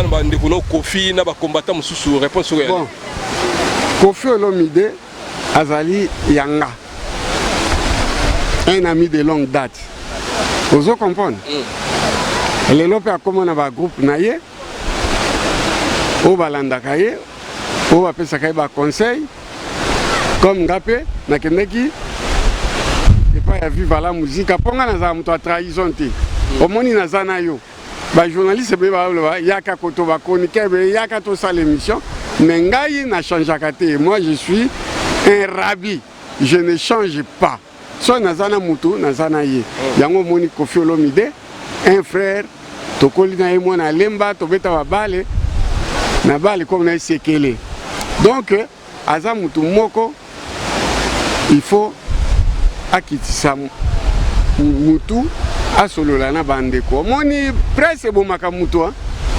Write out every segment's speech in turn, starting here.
na bande kono Kofi na ba combattant mususu réponse réelle. Bon. Kofi Olomide azali yanga. Un ami de longue date. Vous comprenez? Les lopes a comme un groupe naïe. Au balandakaye. Au apesakaye ba conseil. Comme Ngapé, Nakeneki. Et pas ya vivre la musique. Aponga na za muto a trahison te. Omoni na zana yo. Ba journaliste be ba yaka koto ba chroniqueur be yaka to sa l'émission. Mais ngai na changeaka te. Moi je suis un rabbi. Je ne change pas. So nazana mutu nazana ye. Yango moni Kofi Olomide, un frère tokoli na ye mona lemba to beta wa bale na bale comme na sekele. Donc aza mutu moko il faut akitisa mutu asolola na bandeko. Moni presse bomaka mutu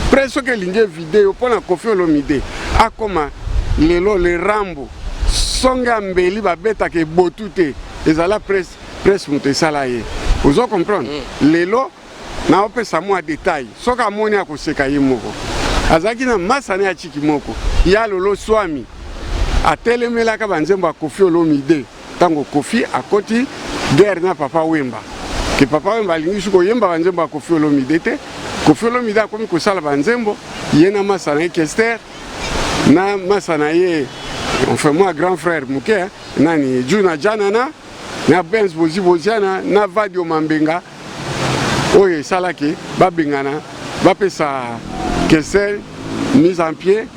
presse ke linge vidéo pona Kofi Olomide akoma lelo le rambo songa mbeli ba beta ke botute. Ezala presse mutu esala ye. Vous comprenez? Lelo na opesa mwa détail. Soka moni akoseka ye moko. Azaki na masane ya chiki moko. Ya lolo swami. Atelemelaka banzembo Kofi Olomide. Tango Kofi akoti guerre na Papa Wemba. Que Papa Wemba alingi suko yemba banzembo Kofi Olomide te. Kofi Olomide akomi kosala banzembo. Yena masana ye Kester. Na masana ye enfin moi grand frère muke nani Juna Janana. Na Benz Boziana, na Vadio Mambenga, oye salaki, babingana, bapesa Kessel, mise en pied,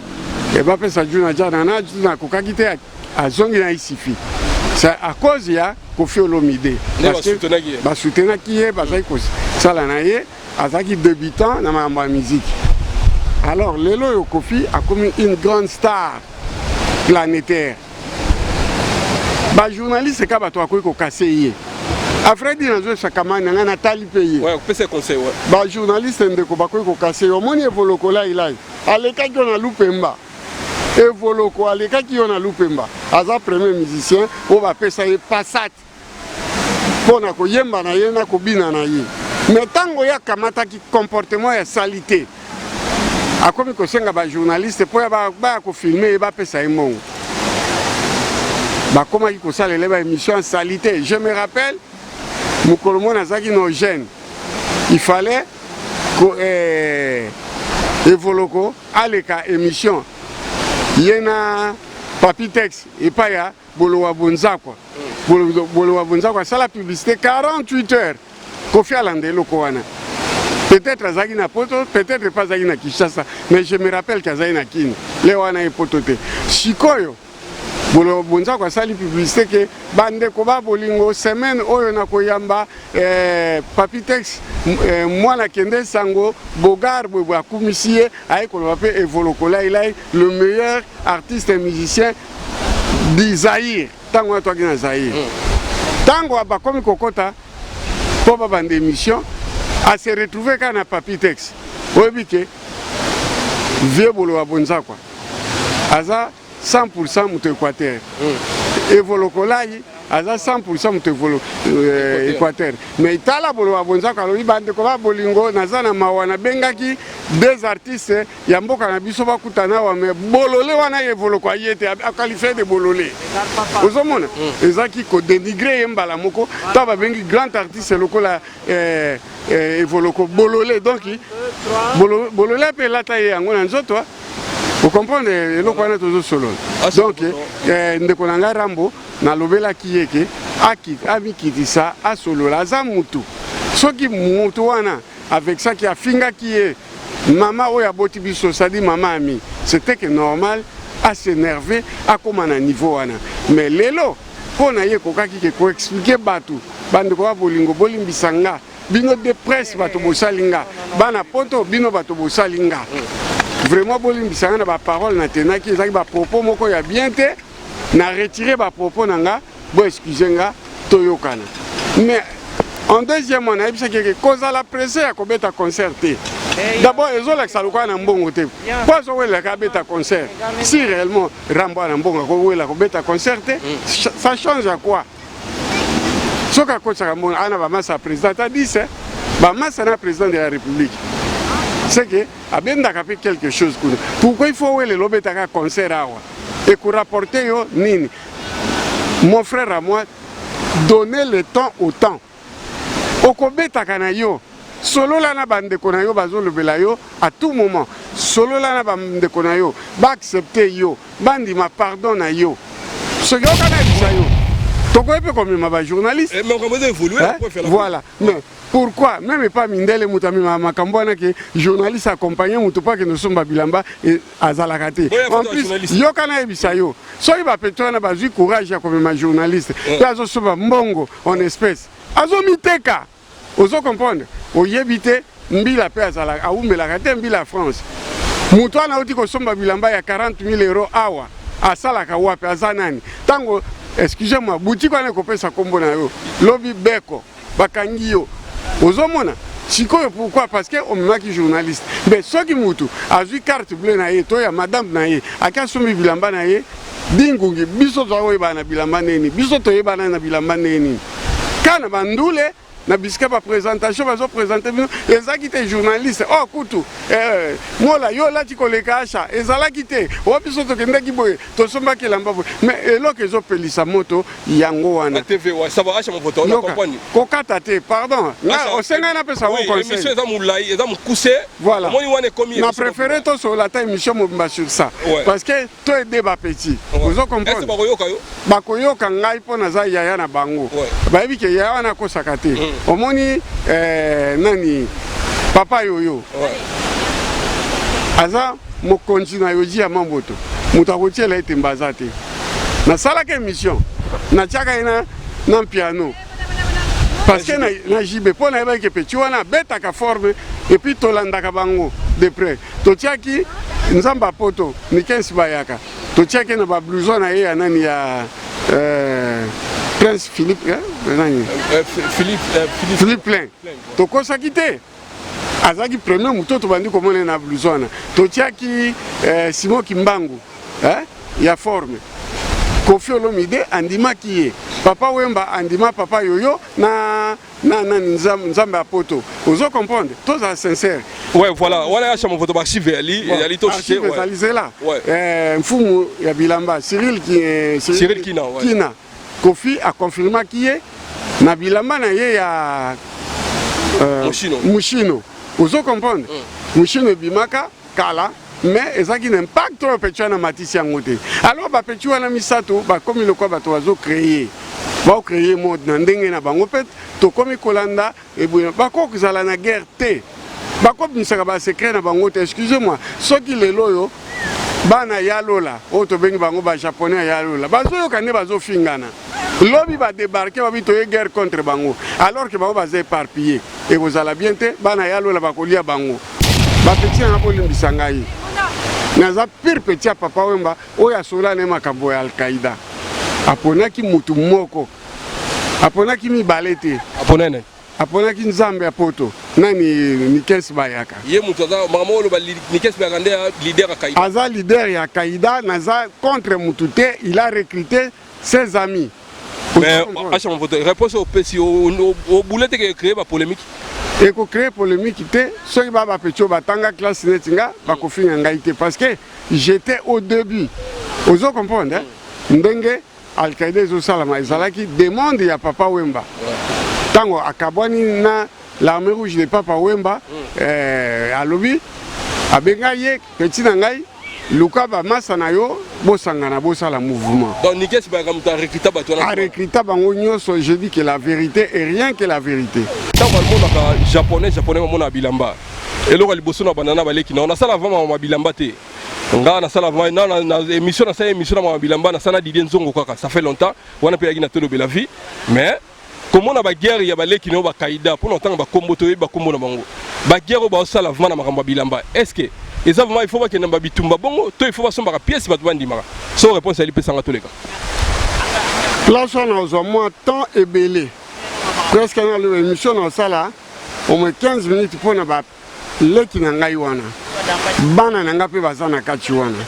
et bapesa Juna Janana, Juna Kokakite à Zongina Isifi. C'est à cause de Kofi Olomide. Parce que soutenir qui est, parce que Salanaye, Azaki débutant dans ma musique. Alors, Lelo Kofi a commis une grande star planétaire. Ba journaliste ka bato akoki ko kasser. Après dire nazo sakama na Nathalie Payé. Ouais, on peut se conseiller ouais. Ba journaliste ndeko bakoki ko kasser. Omoni evoloko la ilai. Aleka ki na Lupemba. Evoloko aleka ki na Lupemba. Aza premier musicien o ba pesa ye Passat. Pona ko yemba na ye na ko bina na ye. Mais tango ya kamata ki comportement ya salité. Akomi ko senga ba journaliste po ya ba ko filmer ba pesa ye mongo. Bah, comment il faut ça les émissions en salité. Je me rappelle, Moukolomon Azaki nos jeunes. Il fallait que Evoloko aleka émission. Il y a Papitex et pas ya Bolowa Bonzakwa. Bolowa Bonzakwa, ça la publicité 48 heures. Kofi Alandelo Kowana. Peut-être Azaki na poto, peut-être pas Azaki na Kishasa, mais je me rappelle qu'Azaki na Kin. Lewana et potote. Shikoyo. Bolo bonza kwa sali publicité que bande ko ba bolingo semaine oyo na koyamba Papitex mwana kende sango bogar bo akumisie ay ko ba pe Evoloko la ilai le meilleur artiste et musicien d'Isaïr tango to kina Zaïr tango ba komi kokota po ba bande émission a se retrouver kana Papitex obike vieux bolo bonza kwa aza 100% mutu Équateur. Evoloko lai aza 100% mutu Équateur. Mais itala bolo abonza ka lobi bande ko ba bolingo nazana mawana bengaki deux artistes ya mboka na biso bakutana wa me bolole wana Evoloko ayete qualifié de bolole. Ozomona ezaki ko dénigrer mbala moko ta ba bengi grand artiste lokola Evoloko bolole donc bolole pe lata yango na nzoto. Vous comprenez le quoi toujours solo. Donc ndeko nanga Rambo na lobela kiyeke ami kitisa a solo la za mutu. Soki mutu wana avec ça qui a finga qui est maman oya boti biso ça dit maman ami. C'était que normal à s'énerver à comme un niveau wana. Mais lelo pona ye kokaki ke ko expliquer batu bande ko bolingo bolimbisanga bino de presse batu bosalinga bana poto bino batu bosalinga. Vraiment, si on a des paroles, on a des propos, on a bien été, on a retiré des propos, on a excusé, Toyokana. Mais en deuxième, on a dit que cause à la presse, on a concerté. D'abord, les autres, ça a un bon côté. Pas on a concert. Si réellement, Rambo a un bon concerté, ça change à quoi? Ce qu'on a dit, c'est que le président de la République. c'est que abendaka pe quelque chose kuna. Pourquoi il faut le lobetaka concert awa et qu'on rapporte yo nini. Mon frère à moi, donner le temps au temps. Okobetaka na yo. Solo la na bande konayo bazo lobela yo à tout moment. Solo la na bande konayo ba accepter yo, bandi ma pardon na yo. Ce que kana bisa yo. Toko epe comme ma journaliste. Mais on va évoluer pour faire la. Voilà. Mais pourquoi même pas mindele mutami ma kambona que journaliste accompagné mutu pas que nous sommes babilamba et azalakate. En plus yo kana bisa yo. So il va peut-être na bazu courage comme ma journaliste. Azo soba mbongo en espèce. Azo miteka. Ozo comprendre. Oyebite mbila pe azala aumbelaka te mbila France. Mutu ana uti ko somba bilamba ya 40,000 € awa. Asalaka wapi azanani. Tango excusez-moi, boutique wana kopesa kombo na yo. Lobby beko bakangi yo. Ozomona sikoyo pourquoi parce que on maki journaliste. Mais soki mutu azui carte bleue na ye to ya madame na ye aka somi bilamba na ye dingungi biso zo yeba bilamba neni biso to yeba na bilamba neni. Kana bandule na bisika ba présentation bazo présenter bino ezaki te journaliste oh kutu mola yo la tikoleka acha ezalaki te o biso to kendaki boye to somba kelamba boye mais eloko ezo pelisa moto yango wana TV wa ça va acha mon photo on comprend ko kata te pardon na o senga na pesa mon conseil émission eza moulai eza mukuse voilà moni wana komi na préféré to sur la ta émission mobimba sur ça parce que to aider ba petit ozo comprendre est-ce ba koyoka yo ba koyoka ngai pona za yaya na bango ba yebi ke yaya na ko sakate omoni nani papa yoyo aza mokonzi na yoji ya mamboto mutu akotiela ete mbaza te nasalaka émission natiaka ye na piano parce que na jibe mpo nayebaki peti wana abetaka forme epuis tolandaka bango de près totiaki nzambe apoto mikensi bayaka totiaki na bablouson na ye ya nani ya Prince Philippe, Philippe plein. Toko sakite. Azaki premier muto to bandi komone na blouson. Totiaki Simon Kimbangu, ya forme. Kofi Olomide andima kiye. Papa Wemba andima papa yoyo na nzambe apoto. Ozo comprendre, tous sont sincères. Ouais, voilà, voilà mon photo archive ali to cité ouais. Archive là. Mfumu ya bilamba Cyril Kina. Kofi a confirmé qu'il est na bilamba na ye ya Mushino. Vous comprenez? Mushino bimaka kala mais ezaki n'impact trop petit na matisi yangote. Alors ba petit wana misato ba comme le quoi ba to azo créer. Ba créer mode na ndenge na bango pet to komi kolanda et ba ko kuzala na guerre te. Ba ko bisaka ba secret na bango te excusez-moi. Soki lelo yo bana yalola oto bengi bango ba japonais yalola bazo yokane bazo fingana lobi ba débarquer ba bito guerre contre bango alors que bango baza éparpillé et vous allez bien te bana yalola ba kolia bango ba petit na ko limbisa ngai naza pire petit papa Wemba oya sola ne makambo ya Al-Qaïda aponaki mutu moko aponaki mibalete aponene aponaki nzambe ya poto nani Nikes Bayaka ye mutu aza mama lo ba Nikes Bayaka nde leader ya Qaïda aza leader ya Qaïda naza contre mutu te il a recruté ses amis mais acha mon photo réponse au PC au boulette que créer ba polémique et ko créer polémique te soki ba petit batanga classe netinga ba ko finga ngai te parce que j'étais au début ozo comprendre ndenge Al-Qaïda zo salama ezalaki demande ya papa Wemba tango akabwani na l'armée rouge de papa Wemba alobi abenga ye petit na ngai luka ba masa na yo bosangana bosala mouvement donc Nikes Bayaka muta recruta bato na recruta bango nyonso je dis que la vérité et rien que la vérité tango almonaka japonais mona bilamba eloko liboso na banana baleki na sala vraiment ma bilamba te nga na sala vraiment na émission na ma bilamba na sana Didier Nzongo kaka ça fait longtemps wana pe yaki na tolo bela vie mais comment na ba guerre ya baleki no ba Qaïda pour longtemps ba kombo to ba kombo na bango ba guerre ba sala vraiment na makambo bilamba est-ce que il faut que nous bitumba bongo to il faut que pièce ba bandimaka so réponse ali pesanga to leka place on a moins temps et belé presque dans l'émission on sala au moins 15 minutes pour na ba leki na ngai wana bana na ngape bazana kati wana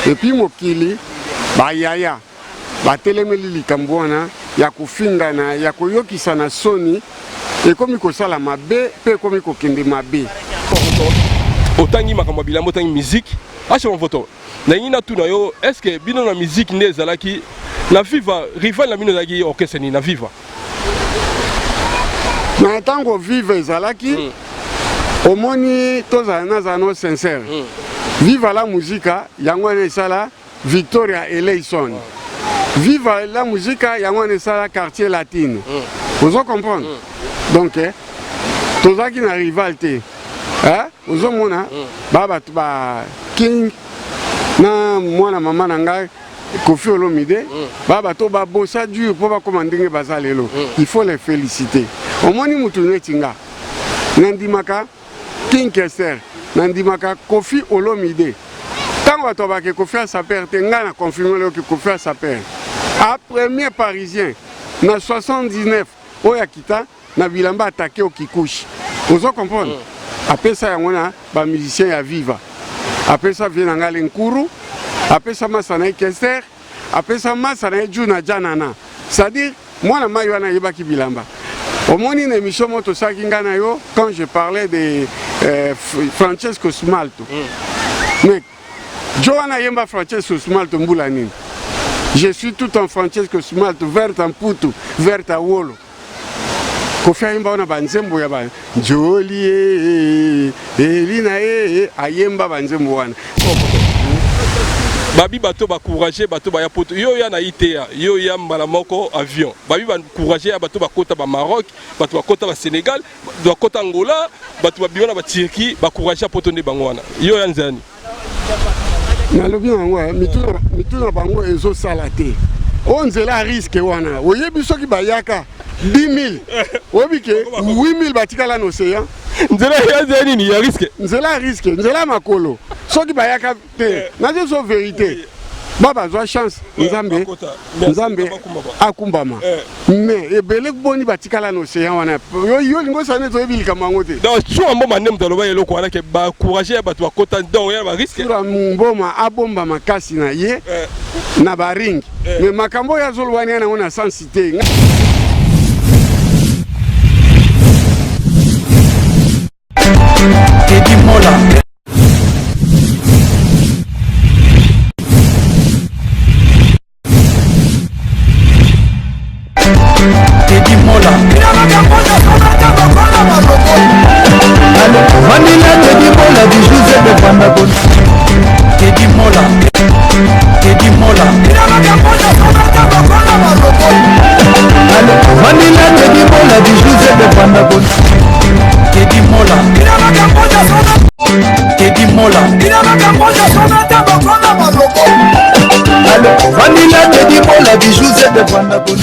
et puis mokili ba yaya ba telemeli likambo wana ya kufingana ya koyokisa na soni et comme ko sala mabe pe comme ko kende mabe otangi makambo bilambo otangi musique acha photo na ina tu na yo est-ce que bino na musique ne zalaki na viva rival na bino zaki orchestre ni na viva na tango viva ezalaki omoni tozala nazano sincère viva la musica yango esala Victoria Eleison viva la musica yango esala quartier latine vous comprenez donc tozaki na rivalité ozomona bato ba King na mwana mama na ngai Kofi Olomide bato ba bossa dur pour ba commander bazalelo il faut les féliciter omoni mutu netinga nandimaka King Kester nandimaka Kofi Olomide tant bato ba ke Kofi sa perte nga na confirmer que Kofi sa perte à premier parisien na 79 oyakita na bilamba attaqué au Kikuchi vous comprenez après ça on a ba musicien ya viva après ça vient ngale nkuru après ça masana Kester après ça masana Juna Janana c'est-à-dire moi na mayo na yebaki bilamba omoni na émission moto saki ngana yo quand je parlais de Francesco Smalto mais Joana yemba Francesco Smalto mbula nini je suis tout en Francesco Smalto vert en putu vert à wolo Kofi ayemba na banzembo ya ba Jolie Elina ayemba banzembo wana babi bato ba courager bato ba ya poto yo ya na itea yo ya mbala moko avion babi ba courager bato ba kota ba Maroc bato ba kota ba Sénégal ba kota Angola bato ba biona ba Turquie ba courager poto ne bangwana yo ya nzani na lobi ngwa mituna bango ezo salate onzela risque wana oyebi soki bayaka 10 000 obike 8 000 batikala na océan nzela ya nzani ni ya risque nzela makolo soki bayaka te nazo so vérité baba zwa chance nzambe akumbama mais ebele boni batikala na océan wana yo lingo sana to ebilika mango te donc tu ambo manem taloba yelo ko wana ke ba courager bato bakota donc ya ba risque sura mboma abomba makasi na ye na baring mais makambo ya zolwani na ona sensité Teddy Mola Teddy Mola Vanilla Teddy Mola du José de Pandagon Teddy Mola Teddy Mola Vanilla Teddy Mola du José de Pandagon Teddy Mola Teddy Mola Vanilla Teddy Mola du José de Pandagon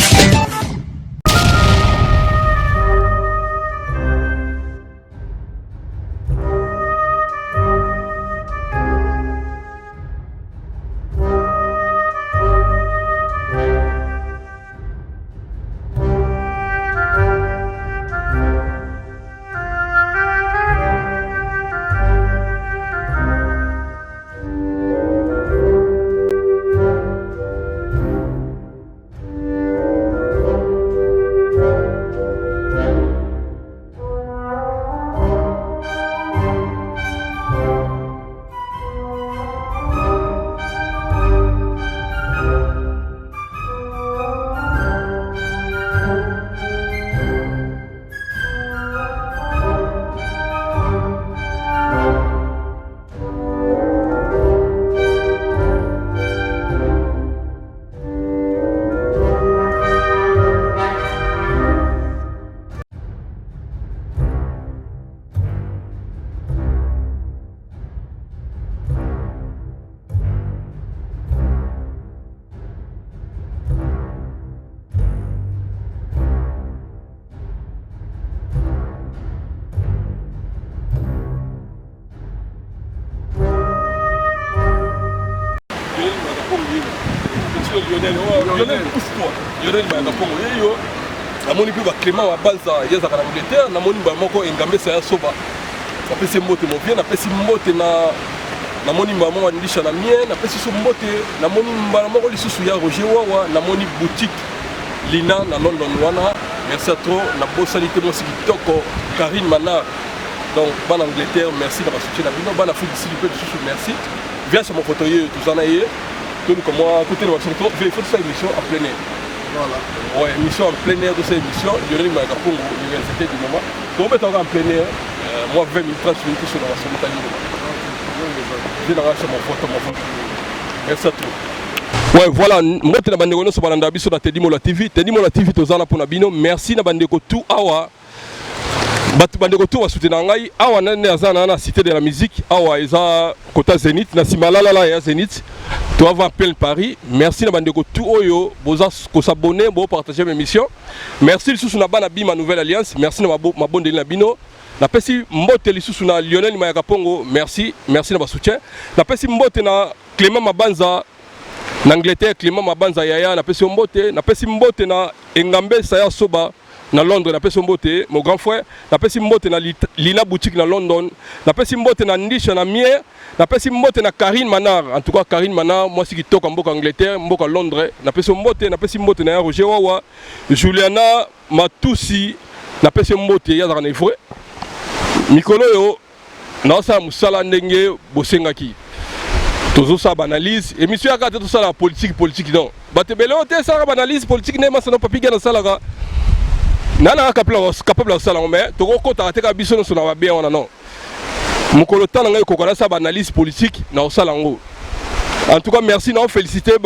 Lionel Pongo yo namoni pe ba Clément wa Banza yeza kana Angleterre namoni ba moko engambe sa soba apesi mbote mo bien apesi mbote na namoni ba moko ndisha na mien apesi so mbote namoni ba moko lisusu ya Roger Wawa namoni boutique Lina na London wana merci à trop na bosalité mo sikitoko Karine Mana Donc, en Angleterre, merci de soutien. En Afrique du Sud, merci. Viens sur mon fauteuil, tout ça, tout comme moi, à côté de ma chaîne, il faut faire une émission en plein air. Voilà. Ouais, émission en plein air de cette émission. Il y a une l'université du moment. Donc, on peut être en plein air. Moi, 20 minutes, 30 minutes sur la chaîne. Je vais sur mon photo. Merci à tous. Ouais, voilà, moi je suis sur la Teddy Mola TV. Teddy Mola TV, merci na bandeko tout awa. Bandeko tout va soutenir ngai. Awa na cité de la musique. Awa eza kota Zénith, na simalala ya Zénith. Tu vas voir plein Paris. Merci na bandeko tout oyo, boza ko s'abonner, bo partager mes émissions. Merci sous na bana ma nouvelle alliance. Merci na ma bonne na bino. Na pesi mbote lisusu na Lionel Mayaka Pongo. Merci na ba soutien. Na pesi mbote na Clément Mabanza. En Angleterre, Clément Mabanza Yaya, na pesi mbote, na pesi mbote na Engambe Saya Soba na Londres, na pesi mbote, mon grand frère, na pesi mbote na Lina Boutique na London, na pesi mbote na Ndisha na Mier, na pesi mbote na Karine Manar, en tout cas Karine Manar, moi c'est qui toque en Mboka Angleterre, Mboka Londres, na pesi mbote na Roger Wawa, Juliana Matusi, na pesi mbote ya dans vrai. Mikolo yo, na sa musala ndenge bosengaki. Toujours ça analyse et monsieur a gardé tout ça la politique non batebele ote ça analyse politique n'est pas ça non papi gana ça là nana capable de ça là mais to ko ta te ka biso no so na bien on non mukolo tana ngai ko kana ça analyse politique na ça lango. En tout cas merci non féliciter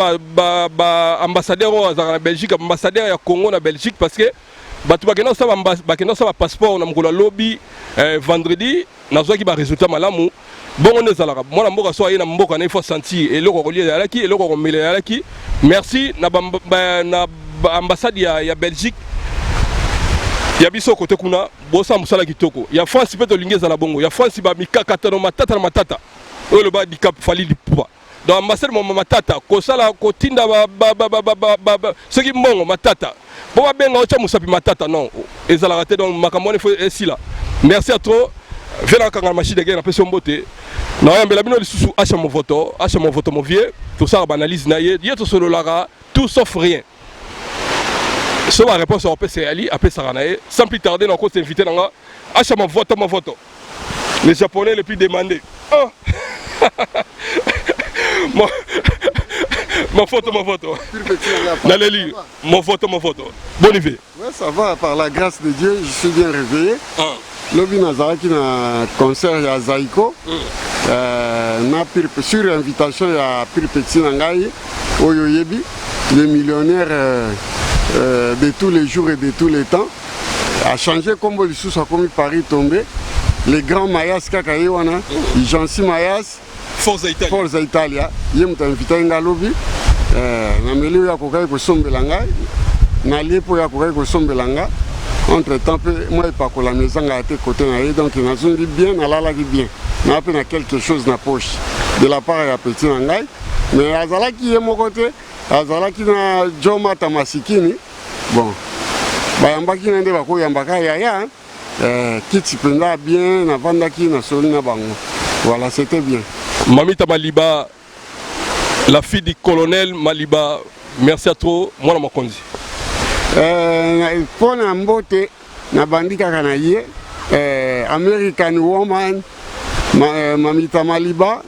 ambassadeur en Belgique, ambassadeur ya Congo na Belgique parce que batu bakena ça passeport na mukolo lobby vendredi na zo ki ba résultat malamu. Bon, on est à la moi, je suis allé à Mboka, il faut sentir et le relier à qui et le relier à qui. Merci na ambassade ya Belgique. Ya biso côté kuna, bosa musala kitoko. Ya France peut te lingeza la bongo. Ya France ba mikakata no matata na matata. O le ba di cap fali di poupa. Dans ambassade mo matata, ko sala ko tinda ce qui mbongo matata. Bon ba benga ocha musapi matata non. Ezala raté donc makamone faut ici là. Merci à toi. Je vais la machine de guerre, la pression beauté. Non, mais la bino sous acha mon voto, mon vieux. Tout ça, analyse naïe. Dieu tout solo lara, tout sauf rien. Ce ma réponse au PC Ali, après ça naïe. Sans plus tarder, on compte inviter dans la acha mon voto. Les Japonais les plus demandés. Oh. Mon photo. Naléli, mon photo. Bonne nuit. Ouais, ça va, par la grâce de Dieu, je suis bien réveillé. Lobi Nazaraki na concert ya Zaiko sur invitation ya Pirpeti Nangai Oyo Yebi, le millionnaire de tous les jours et de tous les temps, a changé comme le sous a commis Paris tombé. Les grands Mayas Kakayewana, Jansi Mayas, Forza Italia, Yem t'invité à Lobi, Nameli ya Kokai ko Sombelanga, Nalie po ya Kokai ko Sombelanga. Entre temps, moi et pas la maison a été côté donc il a dit bien, il a dit bien. Il a quelque chose dans la poche de la part de Petit Nangai. Mais Azala qui est mon côté, Azala qui n'a Joma Tamasikini. Bon, Bayamba qui n'a pas Yambaka Yaya, qui t'y prendra bien, Navanda qui n'a Solina Bango. Voilà, c'était bien. Mamita Maliba, la fille du colonel Maliba, merci à toi, moi je m'en pour na mbote na bandika kana ye American woman Mamita Maliba,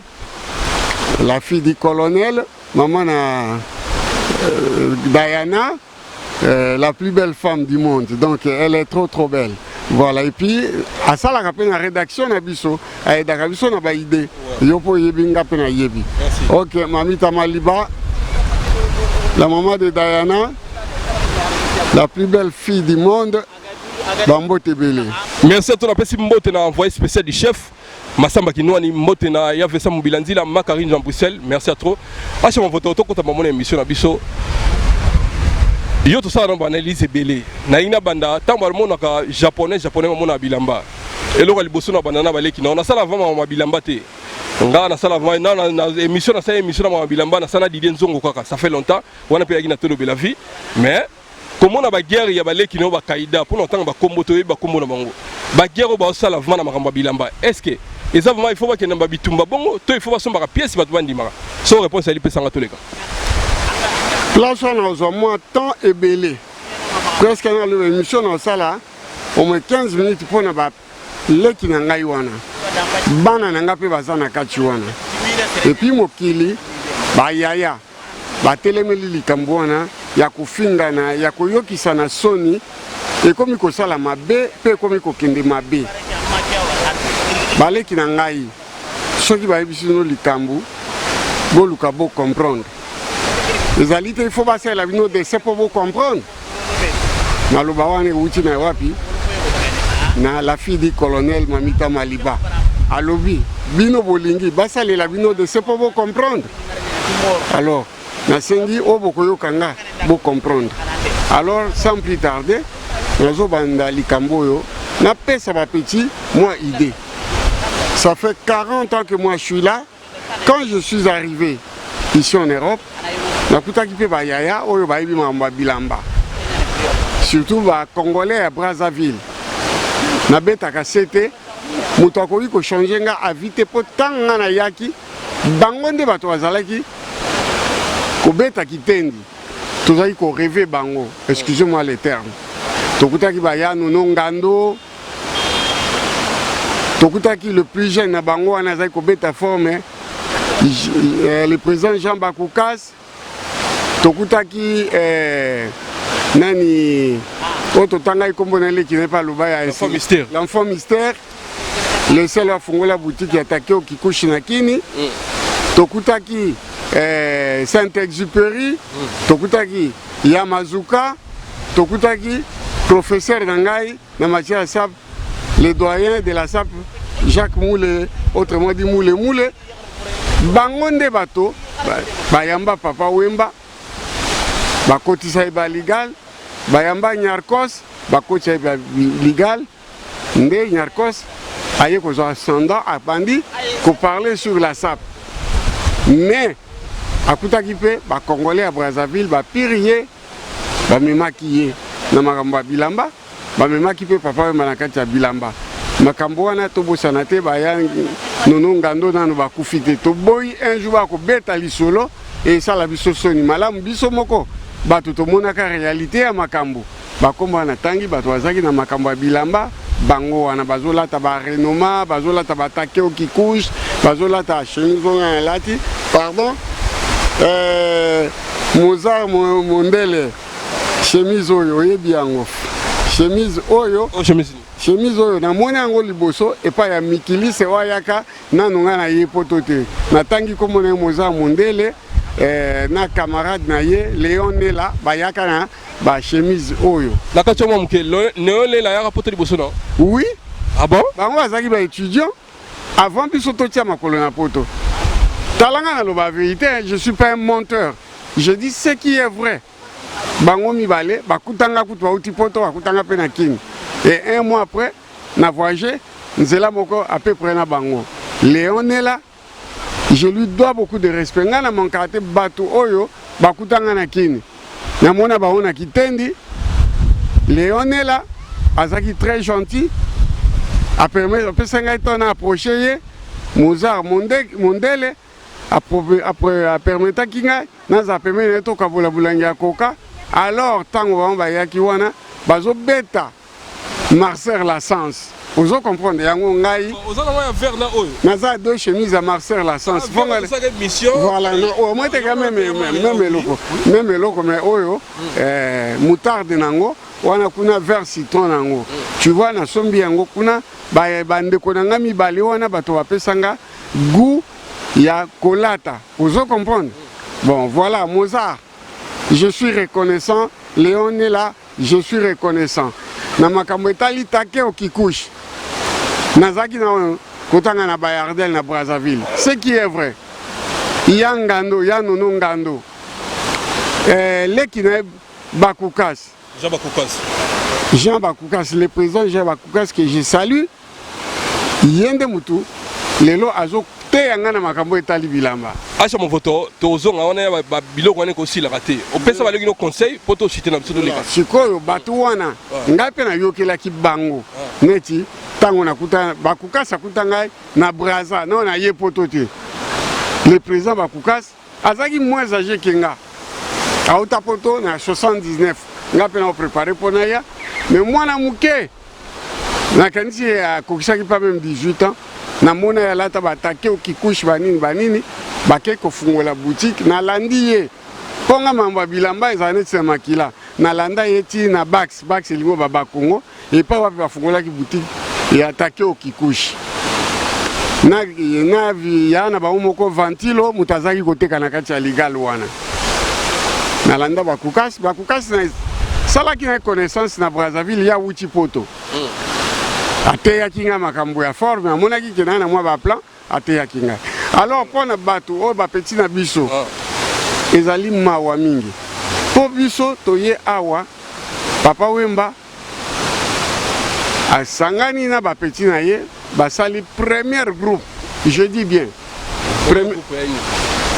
la fille du colonel, maman na Diana, la plus belle femme du monde, donc elle est trop belle. Voilà, et puis à ça la rappelle la rédaction na biso ay da biso na ba idée yo po yebi ngape na yebi. OK, Mamita Maliba, la maman de Diana, la plus belle fille du monde, Bambote Belé. Merci à toi, merci Mbote na envoyé spécial du chef. Massamba Kinouani Mbote na Yavesa Moubilanzi, la Macarine Jean Bruxelles. Merci à toi. Acha mon vote auto contre mon émission na biso. Yo tout ça dans analyse Belé. Na ina banda tamba le monde japonais mon na bilamba. Et le liboso na banana baleki na on a ça avant ma bilamba te. Nga na sala vraiment na émission na ma bilamba na sana Didier Nzongo kaka. Ça fait longtemps. On a payé na tolo bela vie. Mais comment on a guerre ya baleki no ba kaida pour longtemps ba kombo to ba kombo na bango ba guerre ba sala vraiment na makamba bilamba est-ce que exactement il faut pas que na bitumba bongo to il faut pas somba pièce ba bandi mara so réponse ali pesa ngato leka place on a moi temps et belé presque dans l'émission na sala au moins 15 minutes pour na ba leki na ngai wana bana na nga pe baza na kati wana epi mokili bayaya batelemeli likambo wana ya kofingana ya koyokisa na soni ekomi kosala mabe pe ekomi kokende mabe baleki na ngai soki bayebi sino likambo boluka bo comprendre ezali te il faut basalela bino dese mpo bo comprendre maloba wana euti na wapi na la fille du colonel Mamita Maliba alobi bino bolingi basalela bino dese mpo bo comprendre alors nasengi o bokoyoka nga bo comprendre alors sans plus tarder nazobanda likambo oyo napesa bapeti moi idée. Ça fait 40 ans que moi je suis là. Quand je suis arrivé ici en Europe, nakutaki pe ba yaya oyo ba yebi mamba bilamba. Surtout ba Congolais à Brazzaville. Na beta ka sete muto akoki ko changer nga avite po tanga na yaki bango nde bato bazalaki ko beta kitendi. Tozali ko rêver bango. Excusez-moi les termes. Tokutaki ba ya nono ngando. Tokutaki le plus jeune na bango anazai ko beta forme le président Jean Bakoukas. Tokutaki nani ototanga ikombonele qui n'est pas Lubaya l'enfant mystère. L'enfant mystère. Le seul a fongé la boutique attaqué au Kikuchi Nakini. Tokutaki Saint-Exupéry. Tokutaki Yamazuka. Tokutaki professeur Nangai na matière à SAP, le doyen de la SAP Jacques Moule, autrement dit Moule Moule. Bangonde bato bayamba papa Wemba bakotisa iba legal bayamba Nyarkos bakotisa iba legal nde Nyarkos aye kozo ascendant abandi ko parler sur la SAP mais akutaki pe ba Congolais à Brazzaville ba pirier ba memakiye na makambo ya bilamba ba memaki pe papa Wemba na kati ya bilamba makambo wana tobosana te baya nono ngando nano bakufite toboyi un jour bakobeta lisolo et ça la biso soni malamu biso moko bato tomonaka réalité ya makambo bakombo wana tangi bato bazaki na makambo ya bilamba bango wana bazolata ba renoma bazolata batake au kikush bazolata chemise on lati pardon Mozart mondele chemise oyo yebi yango chemise oyo chemise oyo na moni yango liboso epa ya mikili se wayaka nanonga na ye poto te natangi komona Mozart mondele na camarade na ye Léon Nela bayaka na ba chemise oyo nakati mwa mke Léon Nela yaka poto liboso non oui ah bon bango azaki ba étudiant avant biso totia makolo na poto talanga na loba vérité je suis pas un menteur je dis ce qui est vrai bango mibale bakutanga kutu bauti poto bakutanga pe na kini et un mois après na voyagé nzela moko à peu près na bango Léon Nela je lui dois beaucoup de respect nga na mon karaté bato oyo bakutanga na kini na mona bango na kitendi Léon Nela azaki très gentil a permis a pesanga tona approcher ye Mozart mondele après a permettre kinga na za permettre to kabola bulanga koka alors tango bango bayaki wana bazo beta Marcel Lassens. Vous comprenez, yango ngai. Vous avez un verre là haut. Naza deux chemises à Marcel Lassens. Voilà, au moins t'es quand même loco mais oyo moutarde nango wana kuna vert citron nango. Tu vois na sombi yango kuna ba bande konanga mibali wana bato bapesanga goût ya kolata. Vous comprenez. Bon, voilà Mozart. Je suis reconnaissant. Léon est là, je suis reconnaissant. Na makambo etali take au kikush nazaki na kotanga na Bayardel na Brazzaville ce qui est vrai ya ngando ya nono ngando leki na Bakoukas Jean Bakoukas le président Jean Bakoukas que je salue yende mutu lelo azo te yanga na makambo etali bilamba acha mon voto tozonga wana ba biloko wana ko sila raté o pesa baleki no conseil poto cité na biso leka sikoyo batu wana ngape na yokela ki bango neti tango nakuta Bakoukas akuta ngai na Brazza non na ye poto te le président Bakoukas azaki moins âgé que nga auta poto na 79 ngape na préparer pona ya mais moi na muke nakanisi akokisaki pas même 18 ans namona yalata batake okikushi banini bake kofungola boutique nalandi ye ponga mambo bilamba ezala neti na makila nalanda ye ti na bax elingo baba Congo epa wapi bafungolaki boutique ya atake okikushi na yana bango moko ventilo moto azalaki koteka na kati ya legal wana nalanda bakukasi na salaki na connaissance na Brazzaville ya wuti poto ateyaki nga makambo ya forme amonaki kena na mwa baplan ateyaki nga alors mpona bato oyo bapeti na biso ezali mawa mingi po biso toye awa Papa Wemba asangani na bapeti na ye basali première groupe je dis bien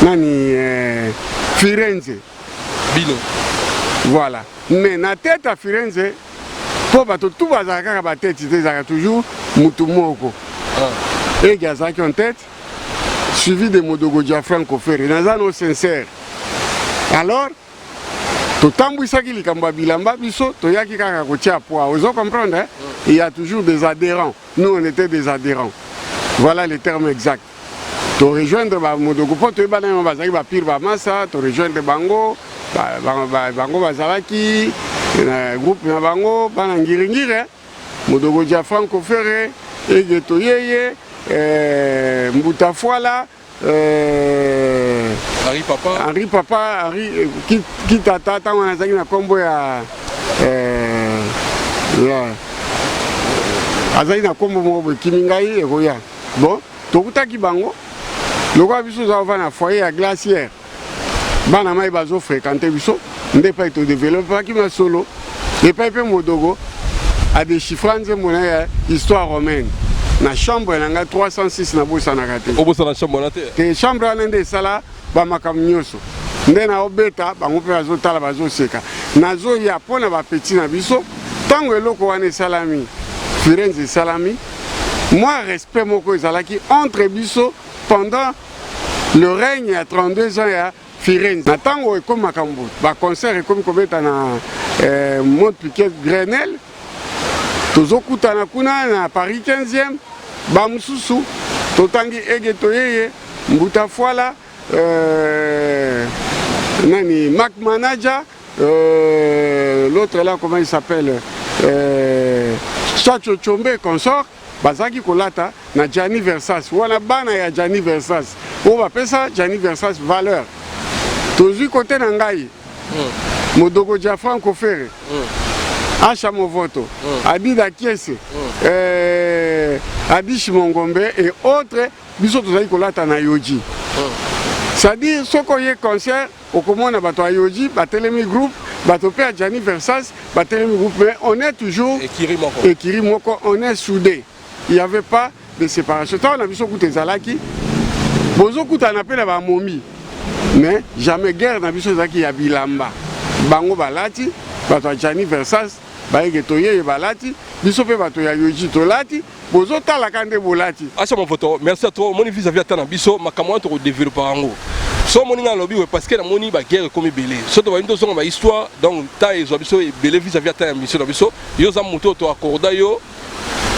nani Firenze Bino voilà mais na tête à Firenze po bato tout bazalaka kaka batete te ezalaka toujours mutu moko eki azalaki en tête suivi de Modogo Franco Ferre naza no sincère alors totambwisaki likambo ya bilamba biso toyaki kaka kotia poids ozo comprendre hein? Il y a toujours des adhérents nous on était des adhérents voilà le terme exact to rejoindre ba Modogo po toyeba na bazalaki bapire bamasa to rejoindre bango bango bazalaki groupe na bango bana ngiringire Modogo Franco Ferre egeto yeye Mbutafwala Henri Papa qui tata tango nazaki na kombo ya azali na kombo moko kimingai ekoya bon tokutaki bango lokola biso zava na foyer ya glacière bana mai bazo fréquenter biso nde pa to développaki na solo epai pe Modogo a déchiffré nzembo na ya histoire romaine na chambre nanga 306 na bosa na kate obosa na chambre na te chambre wana nde sala ba makam nyoso nde na obeta bango pe bazo tala bazo seka nazo ya pona ba petit na biso tango eloko wana salami Firenze salami moi respect moko ezalaki entre biso pendant le règne à 32 ans ya Firenze na tango ekomi makambo ba concert ekomi kobeta na Mont Piquet Grenelle tozokutana kuna na Paris 15e bamususu totangi egeto yeye Mbutafwala nani Mac Manager l'autre là comment il s'appelle Chacho Chombe consort bazaki kolata na Gianni Versace wana bana ya Gianni Versace o bapesa Gianni Versace valeur tozui côté na ngai Modogo Franco Ferre Acha Movoto, Adida Kiese, Adish Mongombe et autres, biso tozali kolata na Yoji. C'est-à-dire, ce qu'on y a concert, au comment on a bateau à Yoji, Batelemi Group, bateau Père Gianni Versace, Batelemi Group, mais on est toujours, et Kiri Moko, on est soudés. Il n'y avait pas de séparation. Tant on a vu ce côté Zalaki, Bozo Kouta on appelle la momie, mais jamais guerre n'a vu ce Zaki Yabilamba. Bango Balati, bateau Gianni Versace, Baïgetoye Balati, bisope bato ya Yoji Tolati, bozo tala kande bolati. Acha mon photo, merci à toi. Mon vis-à-vis à tana biso, makamwa to développer ango. So moni na lobby parce que la moni ba guerre comme belé. So to ba ndo so ba histoire donc ta ezo biso belé vis-à-vis à tana mission biso. Yo za moto to accorda yo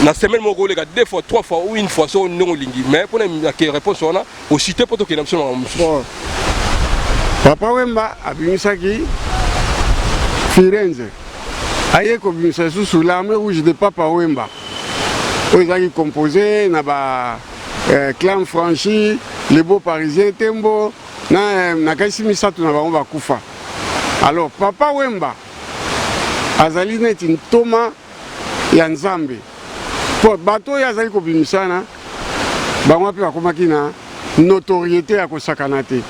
na semaine moko les gars 2 fois 3 fois ou une fois so non lingi. Mais pour na réponse on a au cité poto ke na mission na Papa Wemba abimisaki Firenze. Aye kobimisa sous l'armée rouge de Papa Wemba. Ils ont composé na clan franchi, les beaux parisiens tembo, na kasi misatu na ba kufa. Alors Papa Wemba azali neti ntoma ya Nzambe. Po bato ya azali kobimisa na bango pe bakomaki na notoriété ya kosakana te.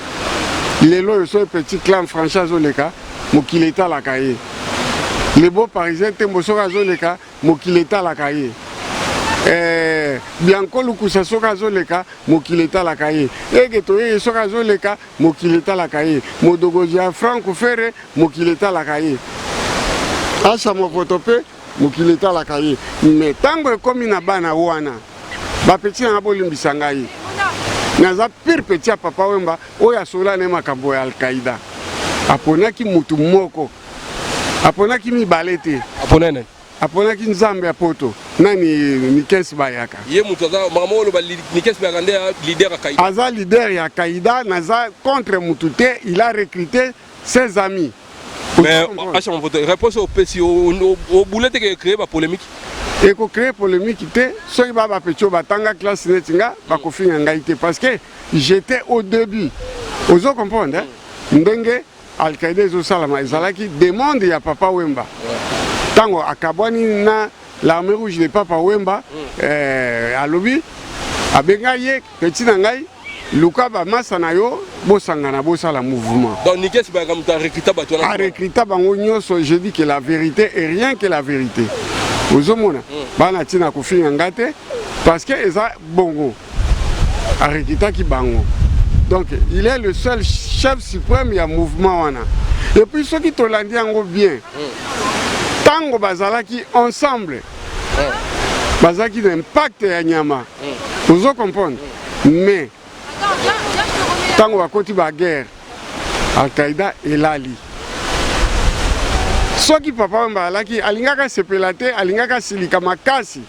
Lelo yo so petit clan franchi azoleka mokileta la kaye. Les beaux parisiens tembo soka zoleka mokileta la kaye. Bianco Lukusa soka zoleka mokileta la kaye. Egetoye soka zoleka mokileta la kaye. Modogo Franco Ferre mokileta la kaye. Acha mokotope mokileta la kaye. Mais tango komi na bana wana ba petit na bolimbisa ngai. Naza pire petit à Papa Wemba oya sola ne makambo ya Al-Qaïda. Aponaki mutu moko. Aponaki mi balete. Aponene. aponaki nzambe ya poto nani Nikes Bayaka ye mutu aza makambo oloba Nikes Bayaka nde leader ya Kaïda aza leader ya Kaïda naza contre mutu te il a recruté ses amis mais acha mon vote réponse au PC au boulette que créer ba polémique et ko créer polémique te soki ba petio batanga classe netinga ba ko finga ngai te parce que j'étais au début ozo comprendre ndenge Al-Qaïda ezo salama ezalaki demande ya Papa Wemba tango akabwani na l'armée rouge de Papa Wemba alobi abenga ye petit na ngai luka ba masa na yo bosangana bosala mouvement donc Nikes Bayaka mutu a recruté bato a recruté bango nyonso je dis que la vérité et rien que la vérité ozomona bana tina kofinga ngate parce que eza bongo a recruté ki bango donc il est le seul chef suprême ya mouvement wana et puis ceux qui tolandi yango bien tango bazalaki ensemble bazalaki l'impact ya nyama ozo comprendre mais tango bakoti ba guerre Al-Qaïda elali soki Papa Wemba alaki alingaka sepela te alingaka silika makasi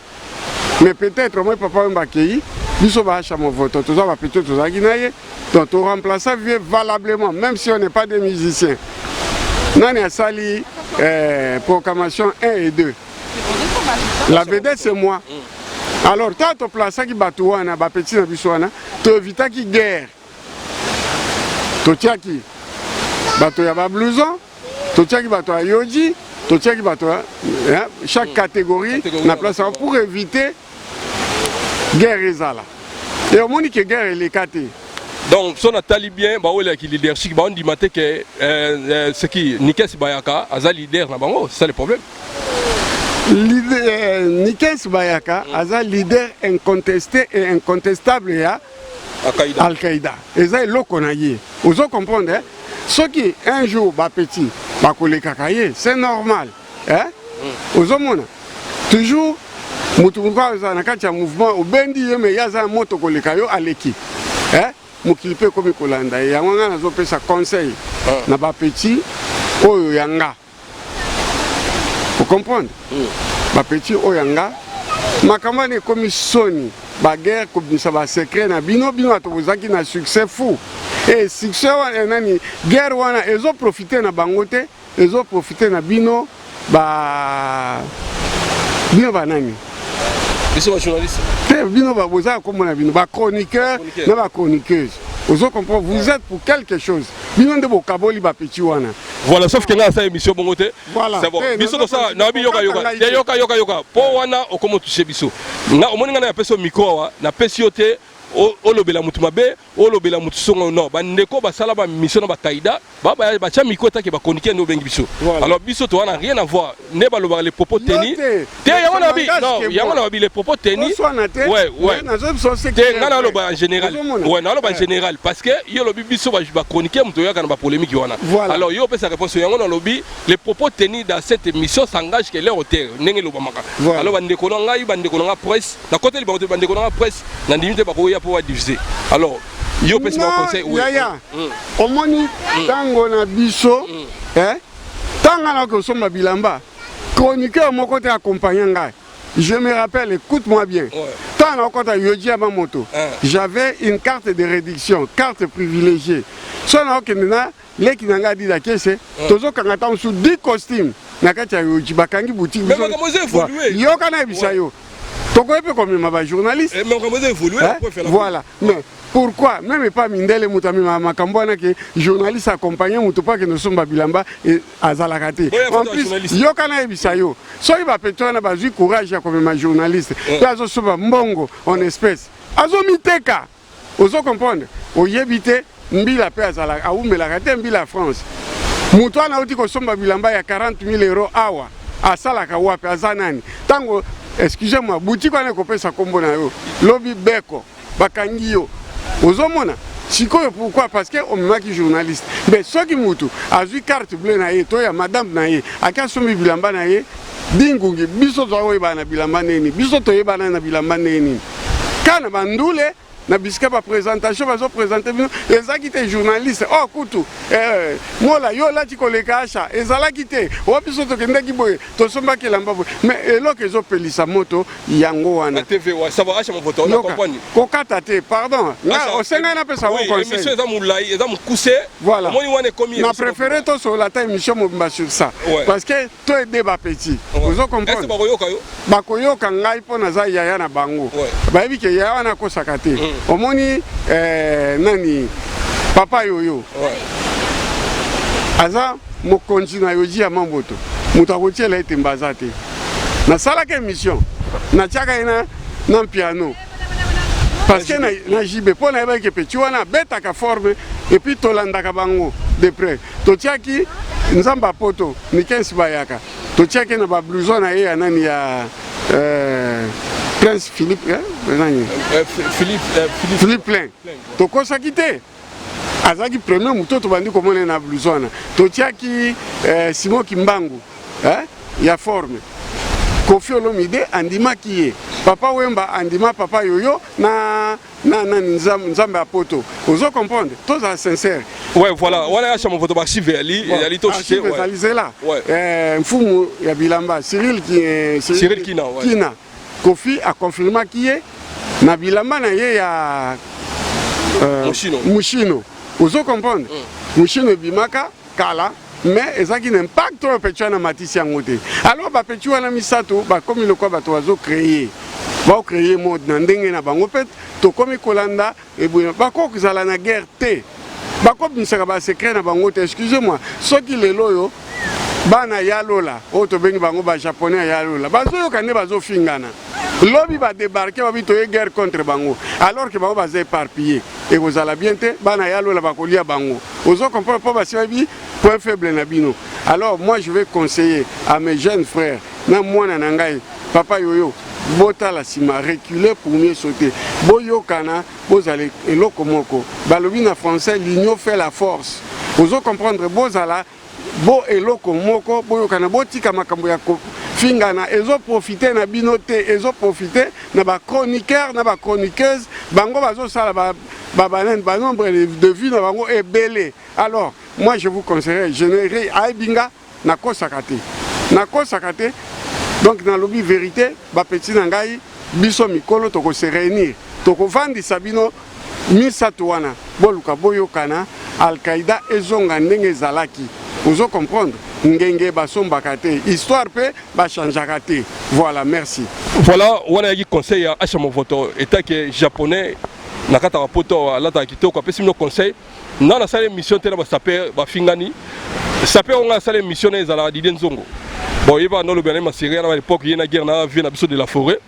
mais peut-être moi Papa Wemba kei biso bacha mon vote toza ba petit tozaki na ye donc on remplace valablement même si on n'est pas des musiciens nani asali proclamation 1 et 2 la vedette c'est moi alors tato place ki bato wana ba petit na biso wana to evitaki guerre totiaki bato ya ba blouson totiaki bato ya yoji totiaki bato chaque catégorie na place pour éviter guerre ezala et au monde que guerre elekate donc son atali bien ba wele ki leadership ba on dit maté que ce qui Nikes Bayaka aza leader na bango c'est ça le problème Nikes Bayaka aza leader incontesté et incontestable ya Al-Qaïda eza eloko na ye ozo comprendre ceux qui un jour ba petit ba kolekaka ye c'est normal ozo mona toujours mutu kwa na kati ya mouvement obendi ye me yaza moto koleka yo aleki mokili pe komi kolanda ye yango nga nazopesa conseil na ba petit oyo yanga vous comprenez ba petit oyo yanga makambo ne komi soni ba guerre kobimisa ba secret na bino atobozaki na succès fou et succès wana nani guerre wana ezo profiter na bango te ezo profiter na bino ba nani biso ba journaliste bino ba boza komona bino ba chroniqueur na ba chroniqueuse ozo comprendre vous êtes pour quelque chose bino nde bokaboli ba petit wana voilà sauf que nga sa émission bongo te voilà c'est bon biso to ça na bi yoka po wana okomo toucher biso na omoni nga na peso micro wa na pesio te olobela mutu mabe olobela mutu songo no bandeko basala ba mission na ba Kaïda ba cha micro ta ke ba chroniquer no bengi biso alors biso to wana rien à voir ne ba loba les propos tenus te yango na bi non yango na bi les propos tenus ouais te nga na loba en général ouais na loba en général parce que yo lobi biso ba chroniquer mutu yaka na ba polémique wana alors yo pesa réponse yango na lobi les propos tenus dans cette émission s'engagent que leur auteur ndenge loba maka alors bandeko na ngai bandeko na presse na côté libango bandeko na presse na ndimite ba ko pour diffuser alors yo pesi mon conseil oui omoni tango na biso tanga na ko somba bilamba chroniqueur moko te accompagner ngai je me rappelle écoute-moi bien tant na kota yoji aba moto j'avais une carte de réduction carte privilégiée so na okendena leki na ngai dida kese tozo kanga ta sous 10 costumes na kati ya yoji bakangi boutique mais comment ça évoluer yo kana bisa yo pourquoi peut comme ma journaliste mais on commence à évoluer voilà mais pourquoi même pas mindele mutami makambo na que journaliste accompagner mutu pas que nous sommes bilamba et azalakate en plus yo kana ebisa yo so iba petona bazui courage ya comme ma journaliste azo soba mbongo en espèce azo miteka ozo comprendre oyebite mbila pe azala aumela kate mbila France mutu ana uti ko somba bilamba ya 40,000 € awa asalaka wapi azanani tango excusez-moi boutique wana kopesa kombo na yo lobi beko bakangi yo ozomona sikoyo pourquoi parce que on maki journaliste mais soki mutu azui carte bleue na ye to ya madame na ye akasombi bilamba na ye dingungi biso to oyeba na bilamba neni biso to yeba na bilamba neni kana bandule na bisika ba présentation bazo présenter bino ezaki te journaliste oh kutu mola yo lati koleka acha ezalaki te o biso tokendaki boye tosombaki lamba boye mais eloko ezopelisa moto yango wana TV wa ça va acha mon photo on comprend kokata te pardon na osenga na pesa wo conseil émission eza moulai eza mokuse voilà moni wana komi na préféré to sur la émission mobimba sur ça parce que to aider ba petit vous comprendre est-ce bakoyoka yo bakoyoka ngai po naza yaya na bango bayebi ke yaya wana kosaka te omoni nani papa yoyo aza mokonzi na yoji ya mamboto moto akotiela ete mbaza te nasalaka émission natiaka ye na piano parce que na jibe mpo nayebaki ke peti wana abetaka forme epuis tolandaka bango de près totiaki nzambe apoto nikensi bayaka totiaki na bablouson na ye ya nani ya Prince Philippe Philippe Plein tokosaki te azaki premier moto tobandi komona na blouson wana totiaki Simon Kimbangu ya forme Kofi Olomide andimaki ye papa Wemba andima papa yoyo na nzambe apoto ozo comprendre tous à sincère ouais voilà voilà acha mon photo archive ali to cité ouais alizela mfumu ya bilamba Cyril Kina Kofi a confirmé qui est na bilamba na ye ya Mushino ozo comprendre Mushino bimaka kala mais ezaki un impact trop petit na matisi yango te alors ba petit wana misato ba komi lokwa bato bazo créer mode na ndenge na bango pet to komi kolanda e boye ba ko kuzala na guerre te ba ko bisaka ba secret na bango te excusez-moi soki lelo yo bana yalola o to bengi bango ba japonais yalola bazo yo kande bazo fingana lobi ba débarquer ba bito guerre contre bango alors que bango bazo éparpillé et vous allez bien te bana yalola ba kolia bango ozo comprendre pas ba sibi point faible na bino. Alors moi je vais conseiller à mes jeunes frères na mwana na ngai papa yoyo bota la sima reculer pour mieux sauter boyo kana bozale eloko moko balobi na français l'union fait la force ozo comprendre bozala bo eloko moko boyo kana botika makambo ya fingana ezo profiter na bino te ezo profiter na ba chroniqueur na ba chroniqueuse bango bazo sala ba nombre de vues na bango ebele. Alors moi je vous conseillerais générer aibinga na kosakate donc na lobi vérité ba petit na ngai biso mikolo toko se réunir toko vandi sabino misato wana boluka boyokana Al-Qaïda ezonga ndenge zalaki ozo comprendre ngenge basombaka te histoire pe ba changeaka te. Voilà, merci. Voilà wana yaki conseil ya acha mon photo état que japonais nakata rapoto alata kitoko apesi no conseil na sala émission te na ba saper ba fingani saper on a sala émission ezala Didier Nzongo bon yeba no le bien ma série à l'époque yena guerre na vie na biso de la forêt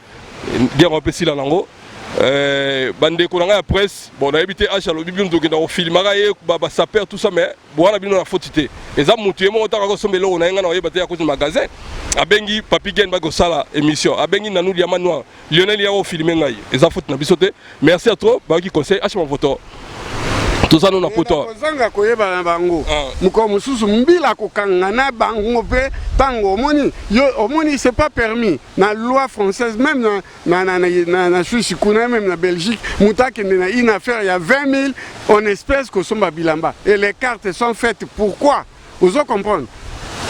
guerre on peut si la lango bande ko nga presse bon na habité acha lo bibi ndoki na filmaka ye ba saper tout ça mais bon na bino na fautité eza mutu mo ta ko sombelo na nga na yeba te ya ko magasin abengi papi gen ba ko sala émission abengi nanu ya manwa Lionel ya o filmer ngai eza faute na biso te. Merci à toi ba ki conseil acha mon photo tout ça nous na poto zanga koyeba na bango muko mususu mbila kokanga na bango pe tango omoni c'est pas permis na loi française même na Suisse kuna même na Belgique mutaki na une affaire il y a 20 000 en espèces ko somba bilamba et les cartes sont faites pourquoi vous comprendre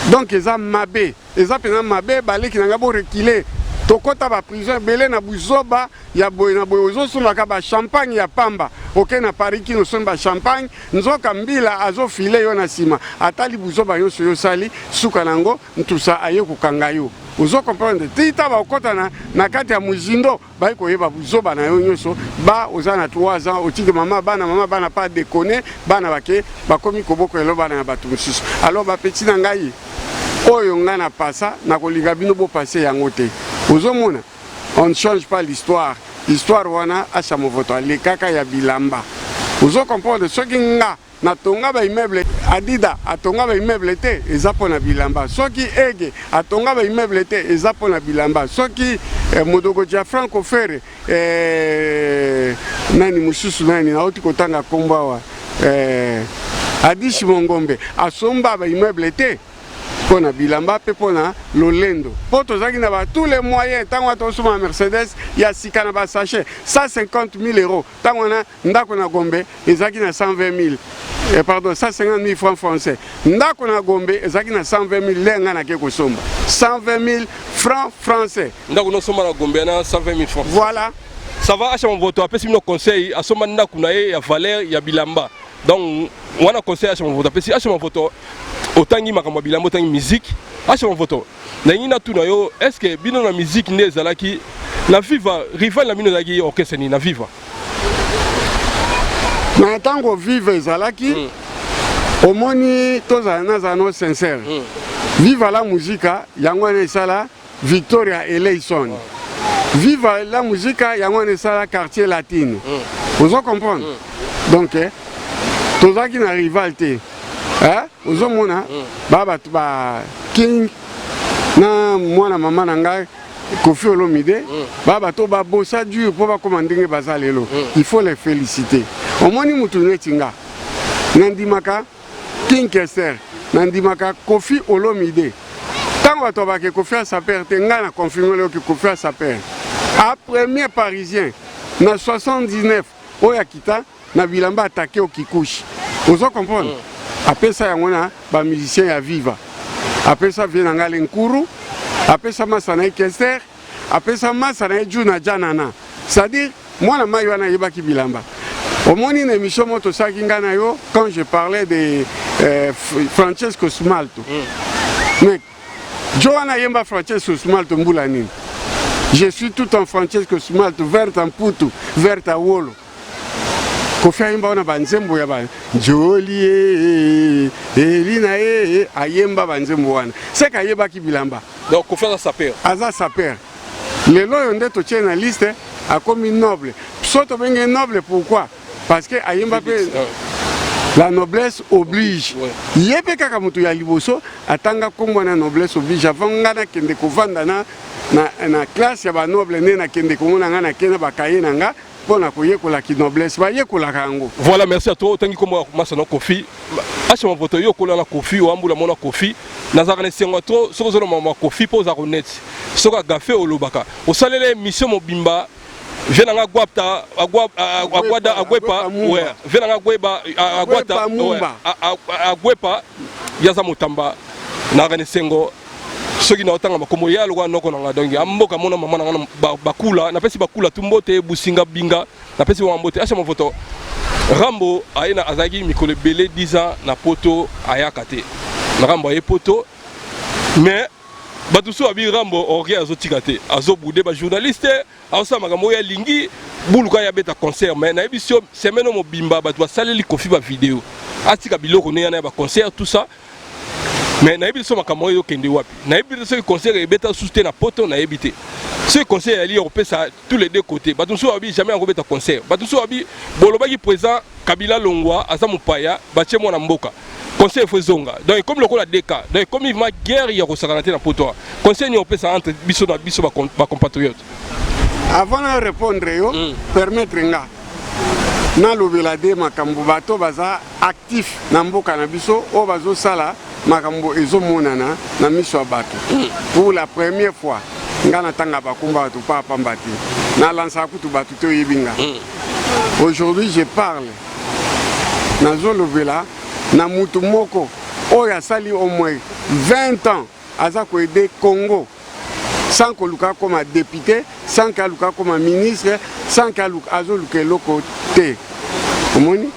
donc eza mabe eza pena mabe baleki na ngabo reculer tokota ba prison belé na buzoba ya boy na boy ozo somaka ba champagne ya pamba oke na Paris ki no somba champagne nzoka mbila azo filer yo na sima atali buzoba yo so yo sali suka nango ntusa aye kukanga yo ozo comprendre tita ba okota na kati ya muzindo ba ko yeba buzoba na yo nyoso ba oza na 3 ans otike mama bana pas déconner bana bake ba komi koboko elo bana ba tumususu. Alors ba petit na ngai oyo ngana pasa na kolinga bino bo passer yango te. On ne change pas l'histoire. L'histoire wana acha movoto le kaka ya bilamba. Vous comprenez ce qui nga na tonga ba immeuble Adida atonga ba immeuble te ezapo na bilamba. Soki ege atonga ba immeuble te ezapo na bilamba. Soki modoko ja Franco Ferre nani mususu nani na oti kotanga komba wa Adishi Mongombe asomba ba immeuble te pour na bilamba pe pour na lolendo po tozaki na ba tous les moyens tango tosuma Mercedes ya sika na ba sachet 150 000 euros tango na ndako na Gombe ezaki na 120 000 pardon 150 000 francs français ndako na Gombe ezaki na 120 000 lenga na ke kosomba 120 000 francs français ndako no soma na Gombe na 120 000 francs voilà ça va acha mon voto apesi no conseil asoma ndako na ye ya valeur ya bilamba donc wana conseil acha mon voto apesi acha mon voto otangi makambo bilamba otangi musique acha mon voto na yina tuna yo est-ce que bino na musique ne zalaki na viva rival na bino zaki orchestre ni na viva na tango vive ezalaki omoni tozala nazano sincère viva la musica yango wana esala Victoria Eleison viva la musica yango wana esala quartier latino ozo comprendre donc tozalaki na rival te ozomona bato ba King na mwana mama na ngai Kofi Olomide bato babosa dur po bakoma ndenge baza lelo il faut les féliciter omoni mutu neti nga nandimaka King Kester nandimaka Kofi Olomide tango bato bake Kofi asaper te nga na confirmer leo que Kofi asaper a premier parisien na 79 oya kita na bilamba attaqué au Kikuchi ozo comprendre après ça yango na ba musicien ya viva après ça vient ngale nkuru après ça masana Kester après ça masana Juna Janana c'est-à-dire moi na mayo na yebaki bilamba omoni na émission moto saki ngana yo quand je parlais de Francesco Smalto mais Joana yemba Francesco Smalto mbula nini je suis tout en Francesco Smalto vert en putu vert à wolo Kofi ayemba wana banzembo ya ba Jolie Elina ayemba banzembo wana c'est ka yebaki bilamba donc Kofi aza saper lelo yo nde to na liste akomi noble soto benge noble pourquoi parce que ayemba pe la noblesse oblige yebe kaka mutu ya liboso atanga kombo na noblesse oblige avant ngana kende kovanda na classe ya ba noble ne na kende komona ngana kena bakaye nanga pona koyekola ki noblesse ba yekola kango. Voilà, merci à toi tangi kombo masana Kofi acha mon voto yo kola na Kofi o ambula mona Kofi nazaka ne sengo to sokozolo mama Kofi poza honnête soka gafe olobaka osalele mission mobimba venanga gwapta agwada agwepa ouais venanga gweba agwata agwepa yaza motamba na gane sengo soki na otanga makomo ya lwa noko na dongi amboka mona mama na bakula na pesi bakula tumbote businga binga na pesi wa mbote acha mofoto Rambo aina azagi mikole belé 10 ans na poto ayakate na Rambo aye poto mais batuso abi Rambo ori azotikate azobude ba journaliste aosa makambo ya lingi buluka ya beta concert mais na ebisio semaine mo bimba batu basaleli Kofi ba vidéo atika biloko ne yana ba concert tout ça mais na ebisio makambo yo kende wapi na ebisio ce concert e beta soutenir na poto na ebité ce concert ali européen tous les deux côtés batuso abi jamais en beta concert batuso abi bolobaki présent Kabila Longwa azamupaya batie mwana mboka conseil Fozonga donc comme le la DK donc comme il ma guerre ya kosakanate na poto conseil ni opesa entre biso na biso ba compatriotes avant de répondre yo permettre nga na lobela de makambo bato baza actif na mboka na biso o bazo sala makambo ezomonana na miso bato pour la première fois nga na tanga bakumba bato pa pambati na lansa kutu bato to yibinga aujourd'hui je parle na zolobela na mutu moko oya sali au moins 20 ans aza ko aider Congo sans que Luka comme député, sans que Luka comme ministre, sans que Luka azoluke loko te. Omoni?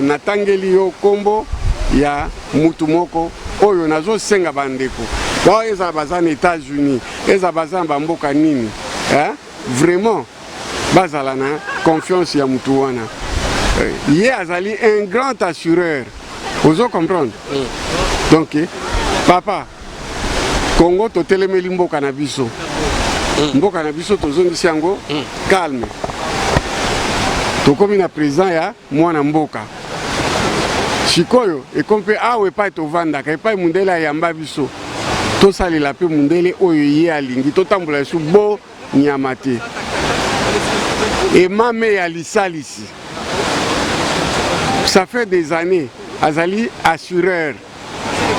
Natangeli yo kombo ya mutu moko oyo nazo senga bandeko. Ba eza bazana États-Unis, eza bazana bamboka nini? Vraiment bazala na confiance ya mutu wana. Ye azali un grand assureur. Vous comprenez? Donc papa Congo totelemeli mboka na biso. Mboka na biso tozongisi yango calme. Tokomi na président ya mwana mboka. Sikoyo ekompe awe pa tovanda ka pa mundele yamba biso. Tosalela pe mundele oyo ye alingi totambola su bo nyamate. Et mame ya lisalisi. Ça fait des années azali assureur.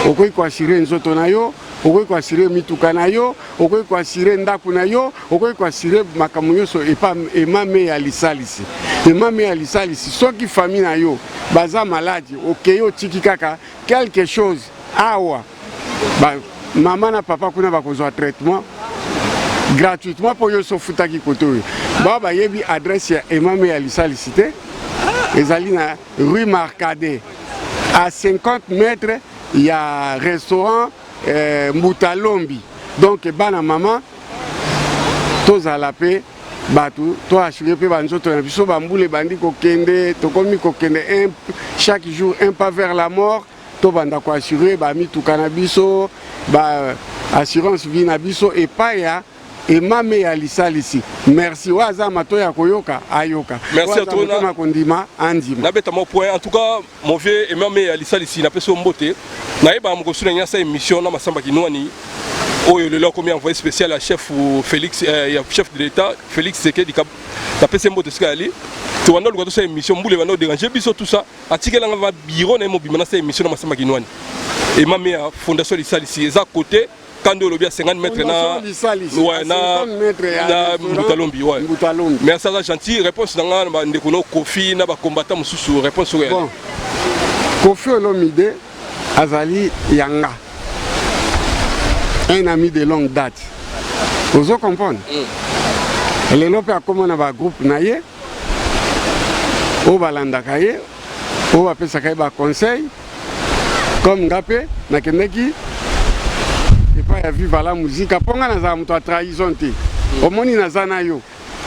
okoki koasire nzoto na yo, okoki koasire mituka na yo, okoki koasire ndako na yo, okoki koasire makambo nyonso emame ya lisalisi. Emame ya lisalisi soki famille na yo baza maladi, okei otiki kaka quelque chose awa maman na papa kuna bakozwa traitement gratuitement pour yo sofutaki koto. Baba yebi adresse ya emame ya lisalisi te. Ezali na rue Marcadet. À 50 mètres, il y a un restaurant Mbutalombi. Donc, bana maman, tous à la paix, batu, toi assuré pe banzo to na biso bambule bandi ko kende, to komi ko kende chaque jour un pas vers la mort, to banda ko assuré ba mi tukana biso, ba assurance vie na biso et pas ya et mamé ya lisalisi. Merci waza mato ya koyoka ayoka. Merci à toi na kondima andima. Na beta mon point en tout cas mon vieux et mamé ya lisalisi na peso mbote. Na eba mo kosuna nya sa émission na masamba kinwani. Oyo le lokomi envoyé spécial à chef Félix chef de l'État Félix Sekedi na peso mbote skali. Tu wanda lukato sa émission mbule bano déranger biso tout ça. Atikela nga biro na mo bimana sa émission na masamba kinwani. Et mamé ya fondation lisalisi eza côté quand on a 50 mètres na Mbutalombi. Merci à gentil. Réponse dans le Kofi, na combattant sous réponse. Bon. Kofi Olomide Azali Yanga. Un ami de longue date. Vous comprenez? Le lope a comme un groupe naye. Au balanda kaye. Au appelle ça kaye ba conseil. Comme Ngapé, Nakendeki. Et pas y a vu la musique. Ponga na muto trahison te. Omoni na zana yo.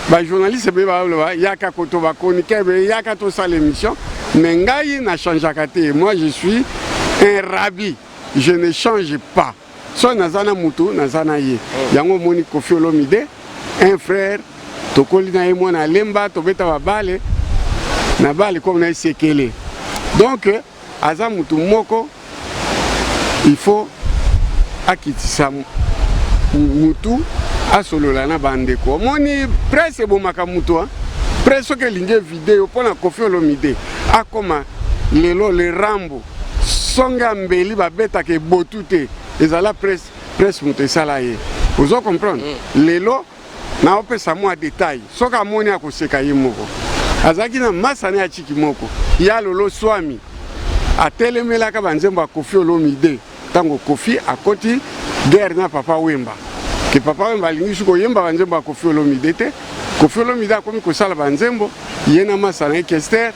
Ba journaliste be ba yaka koto ba konike be yaka to sa l'émission. Mais ngai na change kate. Moi je suis un rabbi. Je ne change pas. So na zana muto na zana ye. Yango moni Kofi Olomide, un frère tokoli na yemo na lemba to beta ba bale. Na bale comme na sekele. Donc aza muto moko il faut akitisa mutu asolola na bandeko moni presse bomaka mutu presse ke linge vidéo pona Kofi Olomide akoma lelo le rambo songa mbeli babeta ke botute ezala presse mutu sala ye ozo comprendre lelo na opesa mo détail soka moni akoseka ye moko azaki na masane ya chiki moko ya lolo swami atelemela ka banzembo Kofi Olomide tango Kofi akoti guerre na papa Wemba ke papa Wemba lingi ko yemba banzembo Kofi Olomide te Kofi Olomide akomi ko sala banzembo yena masana ye Kester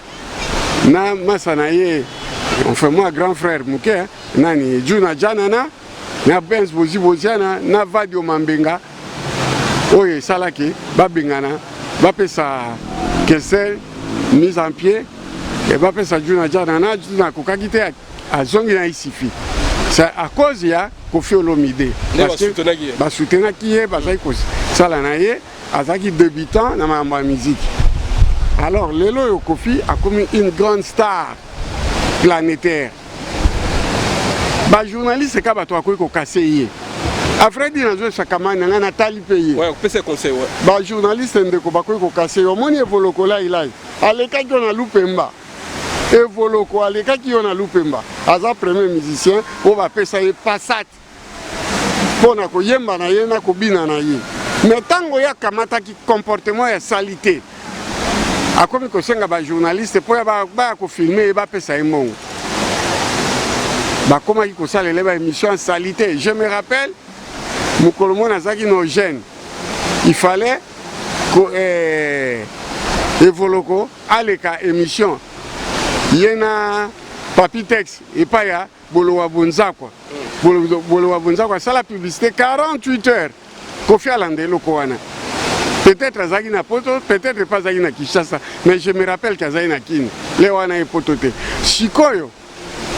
na masana ye enfin moi grand frère muke nani Juna Janana na Benz Boziana na Vadio Mambenga oye salaki babengana bapesa Kester mise en pied et bapesa Juna Janana Juna kokakite a zongi na isifi. C'est à cause de Kofi Olomide. Parce que soutenaki ye bazai ko sala na ye azaki débutant na ma musique. Alors lelo yo Kofi a comme une grande star planétaire. Ba journaliste ka bato ko kasser ye. Après dit na zo sakamana na tali pays. Ouais, on peut se conseiller ouais. Ba journaliste ndeko ba ko kasser yo moni evoloko la ilai. Aleka ko na lupemba. Evoloko aleka ki on a lupemba aza premier musicien on va appeler ça passat pona ko yemba na ye na ko bina na ye mais tango ya kamata ki comportement ya salité akomi ko senga ba journaliste po ya ba ko filmer ba pesa ye mongo ba koma ki ko sala le ba émission salité. Je me rappelle mukolomo na zaki no jeune il fallait ko evoloko aleka émission yena Papitex et pas ya Bolowa Bonzakwa. Bolowa Bonzakwa, ça la publicité 48 heures. Kofi Alande Lokowana. Peut-être Azagi na poto, peut-être pas Azagi na Kishasa, mais je me rappelle qu'Azagi na Kin. Lewana e potote. Shikoyo.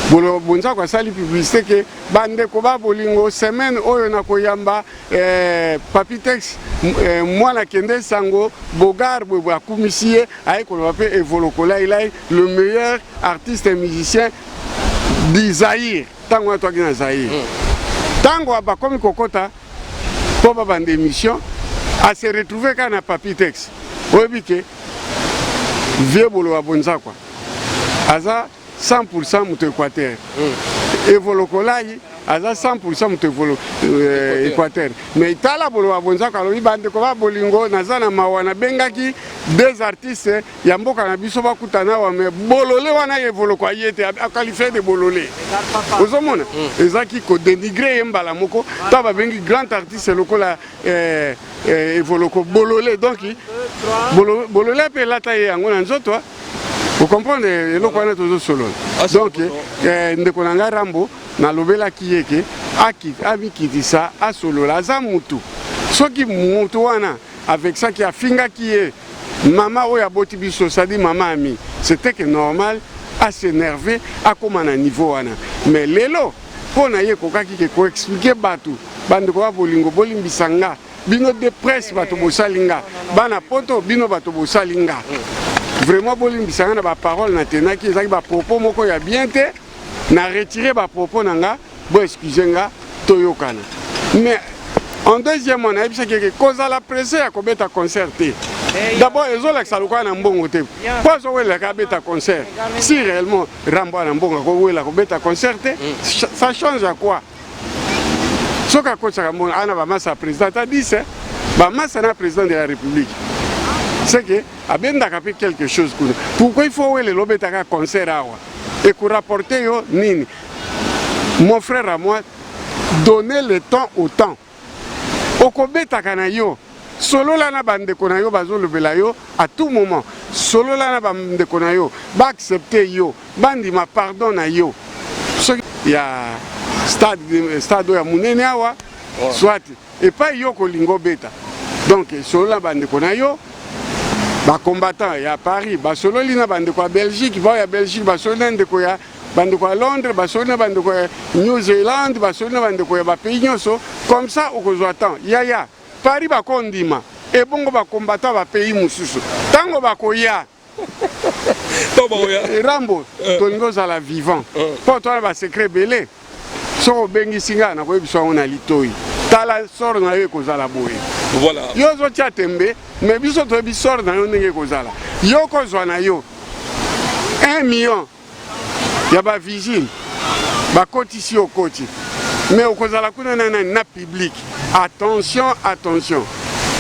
Bolowa Bonzakwa ça la publicité que bande koba bolingo semaine oyo na koyamba Papitex moi la kende sango bogar bo akumisie ay ko va pe evoloko la il est le meilleur artiste et musicien d'Isaïr tango to gina Zaïr tango ba comme kokota po ba bande émission a se retrouver kana Papitex obike vieux bolo abonza quoi aza 100% muto Équateur evoloko lai aza 100% moto équateur mais tala boloba bonzaka alobi bandeko ba bolingo naza na mawa nabengaki 2 artistes ya mboka na biso bakutana wa me bolole wana evoloko ayete akalifie de bolole ozomona ezaki ko dénigrer ye mbala moko ta babengi grand artiste lokola evoloko bolole donc bolole pe lata ye yango na nzoto. Vous comprenez, le quoi tout solo. Donc, ndeko nanga Rambo na lobela kiyeke ami kitisa a solo la za mutu. Soki mutu wana avec ça qui a finga qui est maman oya boti biso ça dit maman ami. C'était que normal à s'énerver à comme à niveau wana. Mais lelo pona ye kokaki ke ko expliquer batu bandeko ba bolingo bolimbisanga bino de presse batu bosalinga bana poto bino batu bosalinga. Vraiment, bolimbisanga na ba parole na tenaki ezaki ba propos moko ya bien te na retirer ba propos nanga bo excuser toyokana. Mais en deuxième on a dit que cause à la presse ya kobeta concert te. D'abord ezola saluka na mbongo te. Pas zo wela ka beta concert. Si réellement Rambo na mbongo ko wela ko beta concert te, ça change à quoi? Soka ko tsaka mbongo ana ba massa président a dit c'est ba massa na président de la République. C'est que abenda kapé quelque chose. Pourquoi il faut le lobetaka concert awa et qu'on rapporte yo nini. Mon frère à moi donner le temps au temps. Okobeta kana yo solo la na bande kona yo bazo lobela yo à tout moment. Solo la na bande kona yo ba accepter yo bandi ma pardon na yo. Il y a stade ya munene awa soit et pas yo ko lingo beta. Donc solo la bande kona yo ba combattant ya Paris ba solo lina bande ko Belgique ba ya Belgique ba solo ndé ko ya bande ko Londres ba solo bande ko New Zealand ba solo bande ko ya ba pays nyonso comme ça au kozwa temps ya Paris ba kondima et bongo ba combattant ba pays mususu tango ba ko ya Rambo tolingo za la vivant pour toi ba secret belé so bengi singa na ko biso on a litoi tala sort na yo ko za la boye. Voilà. Yo zo tembe mais biso to bisor na yo ndenge kozala. Yo ko zwana yo 1 million ya ba vigile ba koti si o koti. Mais au kozala kuna na public. Attention.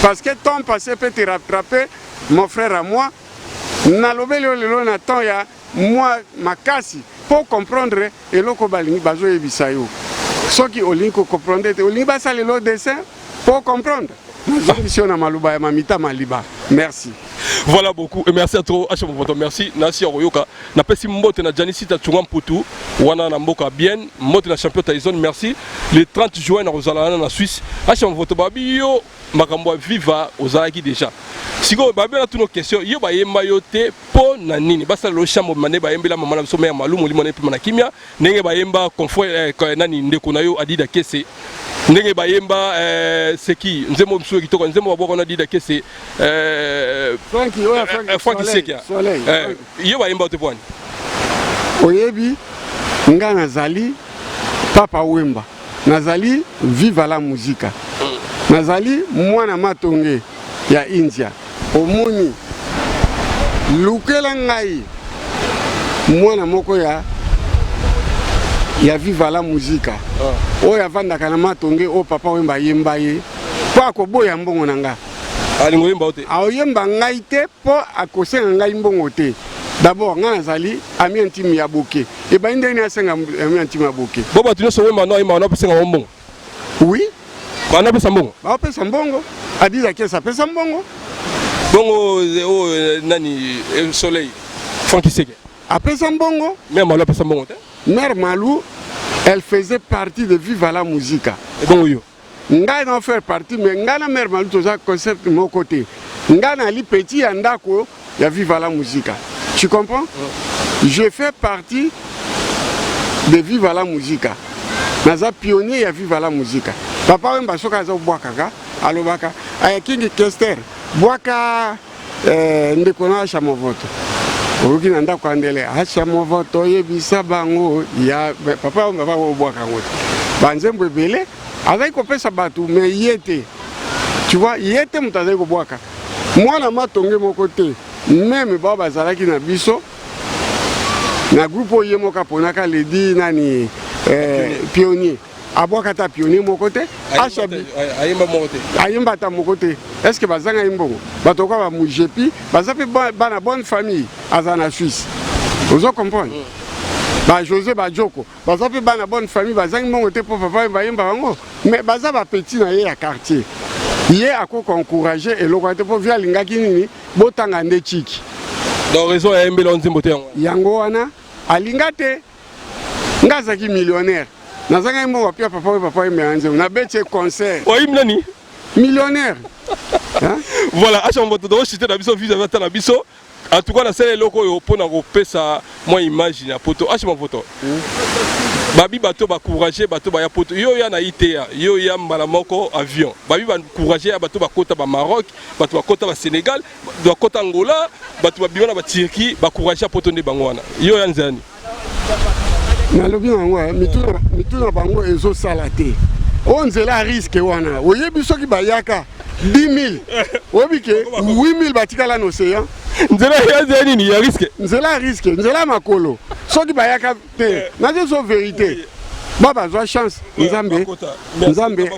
Parce que temps passé peut te rattraper mon frère à moi. Na lobelo lelo na temps ya moi makasi pour comprendre et loko balingi bazo yebisa yo. Soki olinko comprendre te olingi ba salelo dessin pour comprendre. Merci. Voilà beaucoup et merci à toi. Merci. Merci Royoka. Na pesi mbote na Janisita Tchungam Poutou. Wana na mboka bien. Mbote na champion Tyson. Merci. Le 30 juin na Rosalana na Suisse. Acha mvoto babio makambo viva ozalaki déjà. Siko babe na tuno question. Yo ba yemba yote po na nini. Basa lo chambo mane ba yembela mama na sommeya malumu limone pe na kimia. Nenge ba yemba confort nani ndeko na yo adida kese. Ndenge bayemba seki nzemo msuwe kitoko nzemo waboko na dida kese Frankie Sekia iyo bayemba otepwani oyebi nga nazali papa wemba nazali viva la muzika nazali mwana matonge ya India omoni lukela ngai mwana moko ya viva la muzika oya vanda kana matonge o papa wemba yemba ye po akoboya mbongo nanga alingo yemba ote aoyemba ngai te po akosenga ngai mbongo te d'abord nga nazali ami intime ya boke e ba ndeni asenga ami intime ya boke boba tunyo so wemba no yemba na pesenga mbongo oui bana pesa mbongo ba pesa mbongo adiza kesa pesa mbongo bongo nani Soleil Frankie Sekia a pesa mbongo même malo pesa mbongo te Mère Malou, elle faisait partie de Viva la Musica. Et donc, yo. Nga na faire partie, mais nga na Mère Malou toza concept de mon côté. Nga na li petit andako ya Viva la Musica. Tu comprends? Je fais partie de Viva la Musica. Naza pionnier ya Viva la Musica. Papa wemba soka za bwaka ka, alobaka. Aya kingi Kester, bwaka ndeko na chamo voto. Oruki nanda kwandele acha movoto yebisa bango ya papa on va boire kangote banzembo belé azai ko pesa batu mais yete tu vois yete mutazai ko boaka mwana matonge moko te même baba zalaki na biso na groupe yemo ka ponaka ledi nani pionnier. Abouakata pionnier mon côté. Ayemba ta mon côté. Est-ce que bazanga imbongo? Batoka ba mujepi, bazape bana bonne famille azana Suisse. Vous comprenez? Ba José Bajoko, bazape bana bonne famille bazanga mon côté pour papa bayemba bango. Mais bazaba petit na ye ya quartier. Yé a ko encourager et lokote pour via lingaki nini botanga ndechiki. Donc raison ya mbela nzimbote yango. Yango wana alingate ngazaki millionnaire. Nazanga mo wapia papa meanze na bete concert. Oyi mnani? Millionnaire. Hein? Voilà, acha mboto do cité na biso visa vata na biso. En tout cas na sele loko yo pona ko pesa moi image na poto. Acha ma photo. Babi bato ba courager bato ba ya poto. Yo ya na ITA, yo ya mbala moko avion. Babi ba courager bato ba kota ba Maroc, bato ba kota ba Sénégal, ba kota Angola, bato ba bimana ba Turquie, ba courager poto nde bango wana. Yo ya nzani. Na lobi nango mituna bango ezo salate. On nzela risque wana. Oyebi soki bayaka 10 000. Obike 8 000 batikala na océan. Nzela ya nzani ni ya risque. Nzela risque, nzela makolo. Soki bayaka te, na zo vérité. Baba zo chance Nzambe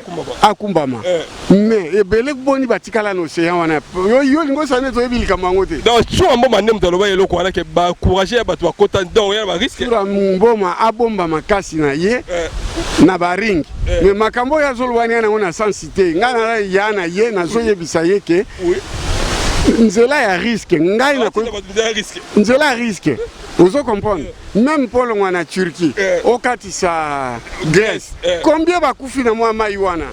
akumbama. Mais ebele boni batikala na océan wana. Yo lingo sané zo ebilika mango te. Donc tu ambo manem taloba yelo ko wana ke ba courager bato bakota donc ya ba risque. Sura mboma abomba makasi na ye na baring. Mais makambo ya zolwani na ona sensité. Ngana ya na ye na zo yebisa ye ke. Oui. Nzela ya risque, ngai na nzela risque. Vous comprenez? Même pour le en Turquie, au Katissa, Grèce, combien va couper dans moi Maïwana?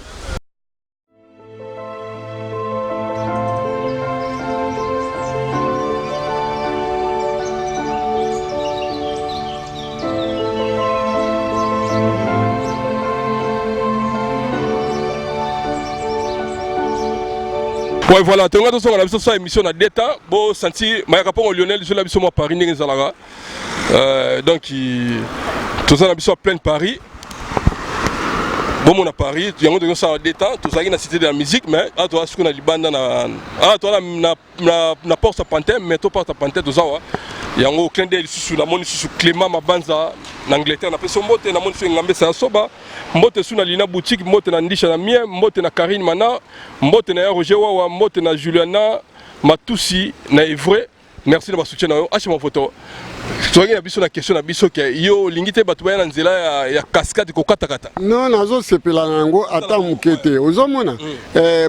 Ouais, voilà, tu as une émission à d'état. Bon, senti, mais rapport au Lionel, je l'ai vu à Paris, donc, tout ça, on a plein de Paris. Bon, on a Paris, tu as un ça à d'état, tout ça, il y a une cité de la musique, mais toi, ce qu'on a dit, toi, la porte à Panthère, mais toi, porte à Panthère, tout ça, il y a un clin d'œil sur la monnaie, sur Clément Mabanza, en Angleterre, on a fait son mot, on a monté sur Ngambé, c'est un soba. Mbote suna lina boutique, mbote na ndisha na mie, mbote na Karine Mana, mbote na Roger Wawa, mbote na Juliana, Matusi, na Evre. Merci de votre soutien. Ache mon photo. Tu as une question na biso ke yo lingite batu ya nzela ya cascade ko kata kata. Non, nazo sepela nango ata mukete. Ozomona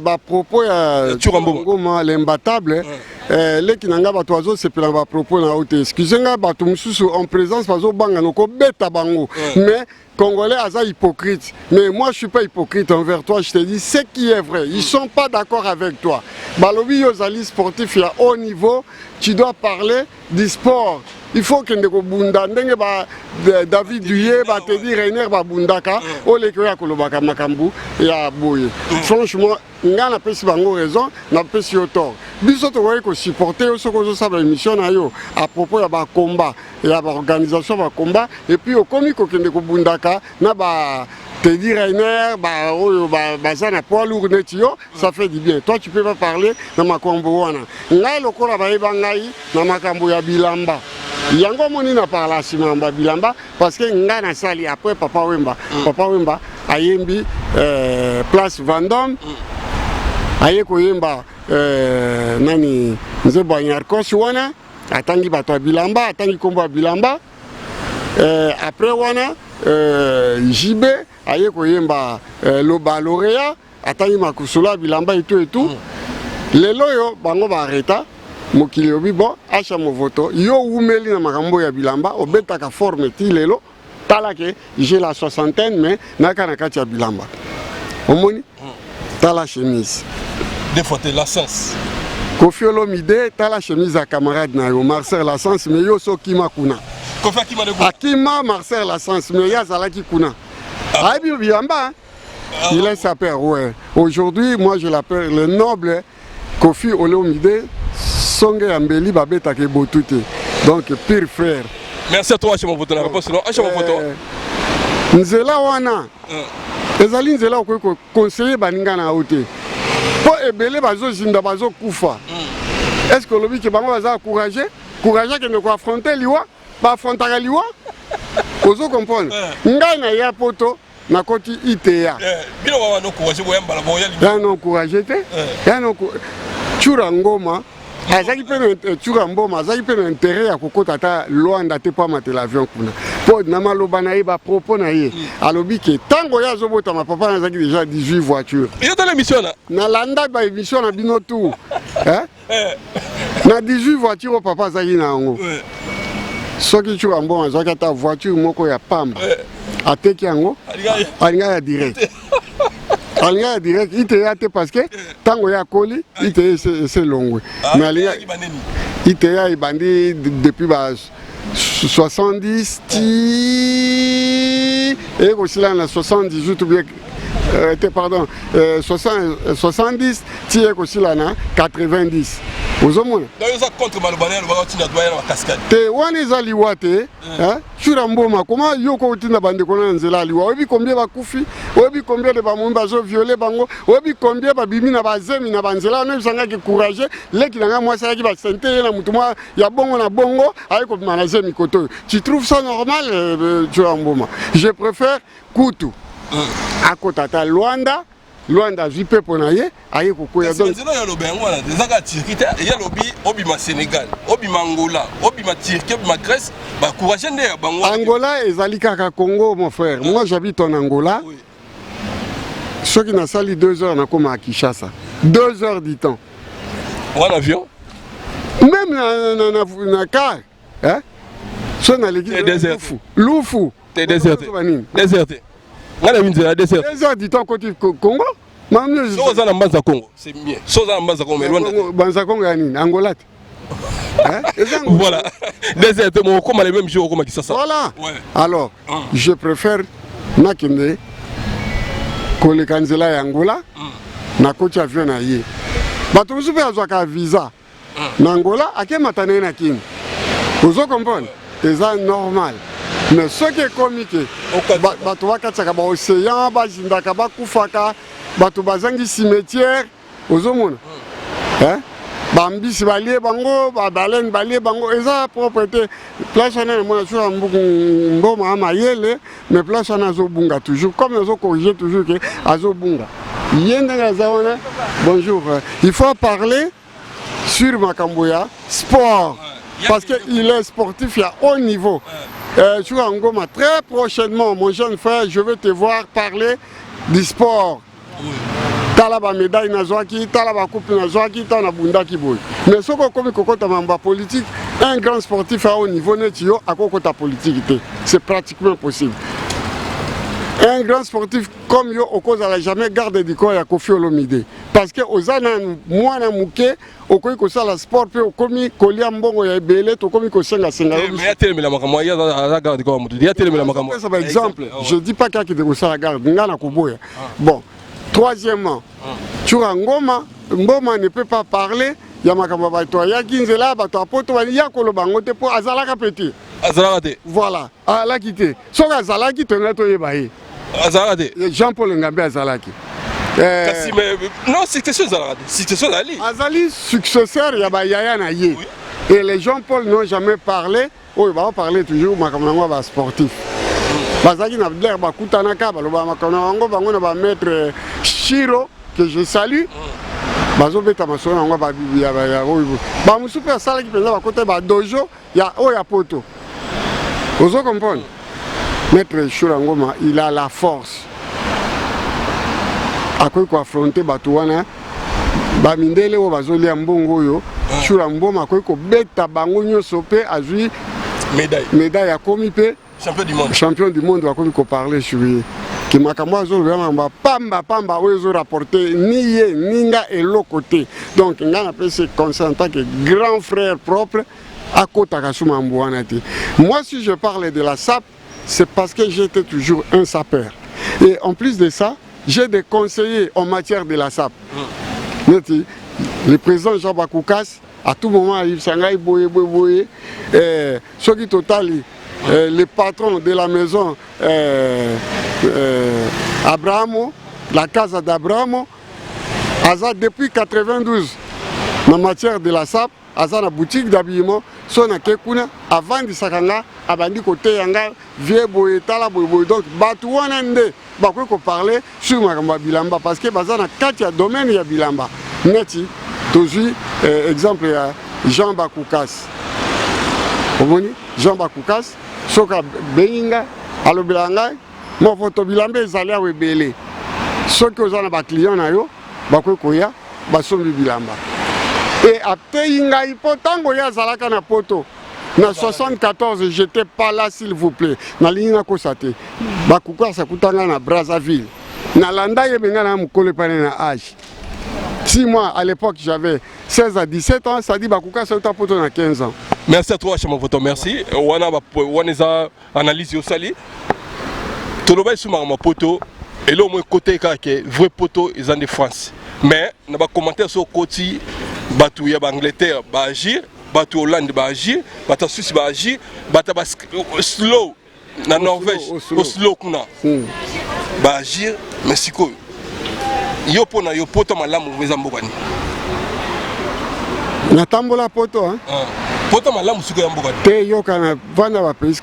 ba propos ya ngoma l'imbattable. Leki nanga batu azo sepela ba propos na ote. Excusez-moi batu mususu en présence bazo banga noko beta bango. Mais Congolais aza hypocrite. Mais moi je suis pas hypocrite envers toi, je te dis ce qui est vrai. Ils sont pas d'accord avec toi. Balobi yozali sportif à haut niveau, tu dois parler du sport. Il faut que ndeko bunda ndenge ba David Duye ba te dire Rainer ba bundaka o le koya kolobaka makambu ya boye. Franchement, ngana pesi bango raison, na pesi yo tort. Biso to voye ko supporter yo soko zo sa ba émission na yo à propos ya ba combat, ya ba organisation ba combat et puis au komi ko kende ko bundaka na ba te dire Rainer ba za na poids lourd netio, ça fait du bien. Toi tu peux pas parler na makambo wana. Ngai lokola ba yeba ngai na makambo ya bilamba. Yango moni na parla simamba bilamba parce que ngana sali après papa Wemba ayembi place Vendôme aye ko yemba nani nzebo nyarkos wana atangi bato bilamba atangi kombo bilamba après wana JB aye ko yemba loba lauréat atangi makusula bilamba et tout lelo yo bango ba arrêta mokili obi bon acha mo voto yo umeli na makambo ya bilamba obetaka forme ti lelo talake j'ai la soixantaine mais nakana kati ya bilamba omoni tala chemise des fois la sens Kofi Olomide tala chemise à camarade na yo Marcel Lassens mais yo so kima kuna Kofi Akima Marcel Lassens mais ya zalaki kuna aibi bilamba il est sa père ouais aujourd'hui moi je l'appelle le noble Kofi Olomide Songe Ambeli babeta ke botute. Donc pire frère. Merci à toi chez mon photo na réponse non chez mon photo. Nzela wana. Ezali nzela ko conseiller baninga na ote. Po ebele bazo zinda bazo kufa. Est-ce que lobi ke bango baza courager que ne ko affronter liwa, ba affronter liwa? Ozo comprendre. Ngai na ya poto na koti ITA. Bino wa no encourager boya mbala boya. Ya no encourager te. Ya no Chura Ngoma. Azaki pe Chura Mboma, azaki pe intérêt ya kokota ta Luanda te pa mater l'avion kuna. Po na maloba na ye ba propos na ye. Alobi ke tango ya zobota ma papa na zaki déjà 18 voitures. Yo dans l'émission là. Na landa ba émission na bino tout. Hein? Na 18 voitures papa zaki na ngo. Soki Chura Mboma azaki ta voiture moko ya pamba. Ateki yango. Alinga ya direct. Alinga direct, il te parce que tango ya koli, il te c'est long. Mais alinga il te bandi depuis 70 et aussi là na 78 ou bien pardon 70 ti aussi là na 90. Ozomona. D'ailleurs ça contre Malobane le va tinda doya na cascade. Te wana za liwate, hein? Chura Mboma comment yoko tinda bande kona nzela liwa. Obi combien ba kufi, obi combien de ba mumba zo violer bango, obi combien ba bimi na bazemi na banzela na bisanga ki courage, leki na moi ça ki ba sente na mutuma ya bongo na bongo, ay ko manazemi koto. Tu trouves ça normal Chura Mboma? Je préfère Kutu. À Kotata Luanda. Luanda zipe ponaye aye kokoya donc c'est là lobi ngwana dezaka Turquie ya lobi obima Sénégal obima Angola obima Turquie obima Grèce ba courage ndé ya bango Angola ezali kaka Congo mon frère. Moi j'habite en Angola. Ceux qui n'a sali 2 heures na koma à Kinshasa. 2 heures du temps. En avion même na car hein so na l'église Lufu t'es déserté ngana minzela déserté 2 heures du temps côté Congo. Soza na Mbanza Congo, c'est bien. Soza na Mbanza Congo, mais loin de Mbanza Congo yani Angola. Voilà. Déserté mon comme les mêmes jours comme Kisasa. Voilà. Ouais. Alors, je préfère nakende kolekanzela ya Angola na koti avion na ye. Bato musupe azwaka visa na Angola akemata na kini. Ozo comprendre? C'est normal. Mais ce qui est comique, bato bakataka ba océan, bazindaka bakufaka, bato bazangi cimetière, ozomona. Hein? Bambisi balie bango, baleine balie bango, eza propriété. Place on est moi sur Mboma amayele, mais place on a zobunga toujours comme on corriger toujours que azobunga. Yenda zaona. Bonjour. Il faut parler sur Makamboya sport parce qu'il est sportif à haut niveau. Sur Ngoma, très prochainement, mon jeune frère, je veux te voir parler du sport. Talaba médaille nazwaki, talaba coupe nazwaki, tana bunda kiboy. Mais ce qu'on comme kokota mamba politique, un grand sportif à haut niveau netio à kokota politique, c'est pratiquement possible. Un grand sportif comme yo okoz ala jamais garde du corps ya Kofi Olomide parce que ozana mwana muke okoyi ko sala sport pe okomi kolia mbongo ya ebele to komi ko senga senga mais ya telemela makamwa ya garde ko mutu ya telemela makamwa par exemple je dis pas qu'il de ko sala garde ngana ko boya bon troisièmement Chura Ngoma Mboma ne peut pas parler ya makamwa bato ya kinzela bato apoto ya koloba ngote po azalaka petit azalaka te voilà ala kité soka azalaki to ngato yebaye azalaki Jean-Paul Ngambe azalaki kasi mais non successeur azalaki successeur ali azali successeur ya ba yaya na ye et les Jean-Paul n'ont jamais parlé oh ils vont parler toujours makamwa ba sportif bazaki na blaire ba kutanaka ba loba makamwa ngo bango na ba maître Chiro que je salue bazobeta masona ngo ba ya ba musupe salaki penza ba côté ba dojo ya oya poto ozo comprendre. Maître Chura Ngoma, il a la force. À quoi affronter Batouana, Bamindele ou Bazoli Mbongo yo, Chura Ngoma, quoi ko beta bangonyo sope a joué médaille à Komipe, champion du monde, à quoi ko parler sur lui. Qui m'a kamwa zo vraiment pamba ozo rapporter ni ye ninga et l'autre côté. Donc on appelle ce consentant que grand frère propre à côté Kasuma Mbouanati. Moi si je parle de la SAP, c'est parce que j'étais toujours un sapeur. Et en plus de ça, j'ai des conseillers en matière de la SAP. Le président Jean Bakoukas, à tout moment, il s'engaille boye. Soki Totali, le patron de la maison Abrahamo, la casa d'Abrahamo, Aza depuis 92, en matière de la SAP, aza na boutique d'habillement so na ke kuna avandisaka nga abandi koteya nga vie boye tala boye donc bato wana nde bakoki koparle sur makambo ya bilamba parce que baza na kati ya domaine ya bilamba neti tozwi exemple ya Jean Bakoukas omoni Jean Bakoukas soki abengi ngai alobela ngai mofoto bilamba ezali awa ebele soki oza na baclient na yo bakoki koya basombi bilamba et ateyi ngai mpo ntango ye azalaka na poto na 74 j'étais pas là s'il vous plaît nalingi nakosa te Bakoukas akutanga na Brazzaville nalanda ye benga na mokolo epane na âge. Si moi à l'époque j'avais 16 à 17 ans, ça dit Bakoukas sauta poto na 15 ans. Merci à toi Chama Voto, merci. Wana analyse yo sali. Toloba suma ma poto et là au moins côté que vrai poto ils en de France. Mais na ba commentaire sur côté batu ya Angleterre ba agir, batu Hollande ba agir, batu Suisse ba agir, batu slow na Norvège, au slow kuna. Ba agir Mexico. Yo pona yo poto malamu weza mbokani. Na tambola poto hein. Poto malamu suko ya mbokani. Te yo kana vanda ba pays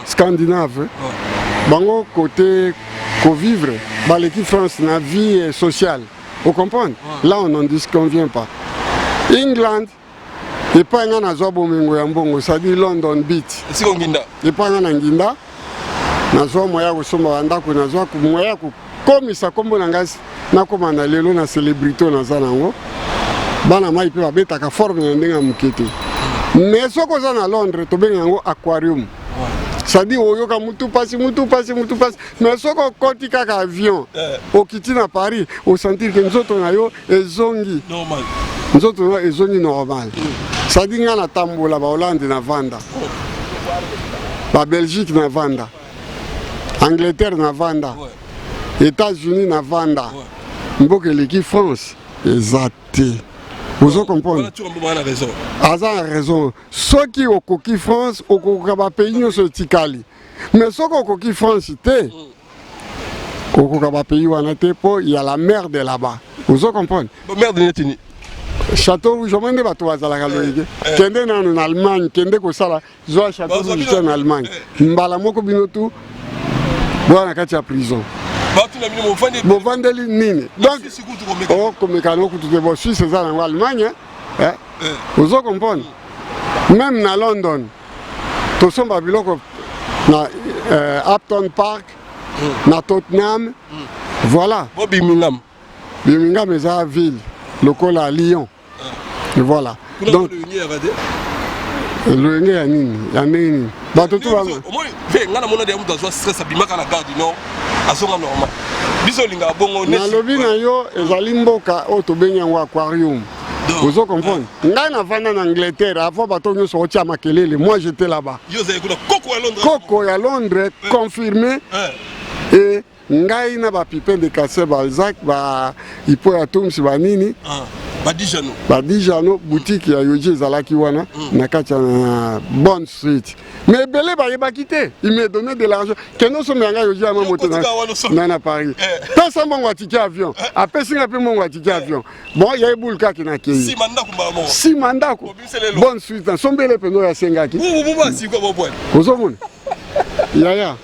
scandinave. Bango côté co-vivre, ba l'équipe France na vie sociale. Vous comprenez? Là on n'en disconvient pas. England et pas ngana zobo mengo ya mbongo, ça dit London beat. Siko nginda. Et pas ngana nginda. Na zo moya ko somba ndako na zo ko moya ko komisa kombo na ngasi nakoma na lelo na célébrité na za nango bana mai pe babetaka forme na ndenga mukete mais soko za na Londres to benga ngo aquarium ça dit oyoka mutu pasi mais soko koti kaka avion okiti na Paris au sentir que nzoto na yo ezongi normal nzoto na ezongi normal ça dit nga na tambola ba Hollande na vanda ba Belgique na vanda Angleterre na vanda États-Unis na vanda mboka l'équipe France exacté vous comprenez aza raison soki okoki France okoka ba pays nyonso tikali mais soki okoki France te okoka ba pays wana te po il y a la merde là-bas vous comprenez merde netini Château Rouge mende bato bazalaka loyeke kende nanu na Allemagne kende kosala zo Château Rouge en Allemagne mbala moko binotu bwana kati ya prison bovandeli nini donc okomekana okutute bo Suisse eza nango Allemagne ozo comprendre même na London tosomba biloko na Upton Park na Tottenham voilà Birmingham eza ville lokola à Lyon et voilà donc le ya nini ya nini bato tu ba ngana mona de mutu azwa stress abimaka na garde non azonga normal biso linga bongo na lobi na yo ezali mboka o to benya ngo aquarium vous comprenez ngai na vanda na Angleterre avant bato nyonso otia makelele moi j'étais là-bas yo za ekuna Coco ya Londres confirmé et ngai na ba Pipin de Cassel Balzac ba ipo ya Tums ba nini Badijano boutique ya Yoji ezalaki wana na kati na Bond Street mais belé ba yeba quitté il me donnait de l'argent keno so menga Yoji ama moto na Paris pesa mbongo atiki avion apesi nga pe mbongo atiki avion bon ya ebulka ki na kei si mandako Bond Street na sombele peno ya sengaki ozomona yaya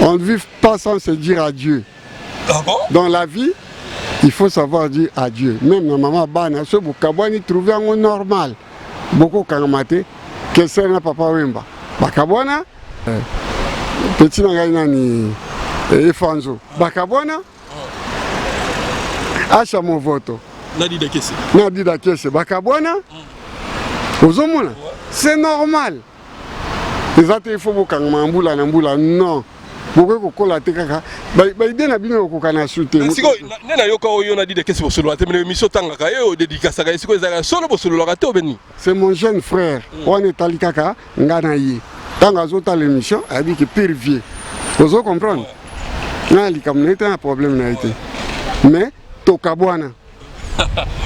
on ne vit pas sans se dire adieu dans la vie. Il faut savoir dire adieu. Même ma maman bana so bukabwani trouver un normal. Beaucoup kangamate que c'est na papa wemba. Bakabwana petit ngai nani Efanzo. Bakabwana acha mon voto. Nadida kese. Bakabwana ozomona. C'est normal. Les autres il faut bukangama mbula na mbula non. Beaucoup kokola te kaka ba ide na bino kokana sute siko nena yoka oyo na dide kesi bosolo te mais mission tangaka yo dédicace ka siko ezaka solo bosolo ka te obeni c'est mon jeune frère on est ali kaka ngana yi tanga zota l'émission a dit que pire vieux vous comprendre na likamnete un problème na été mais tokabwana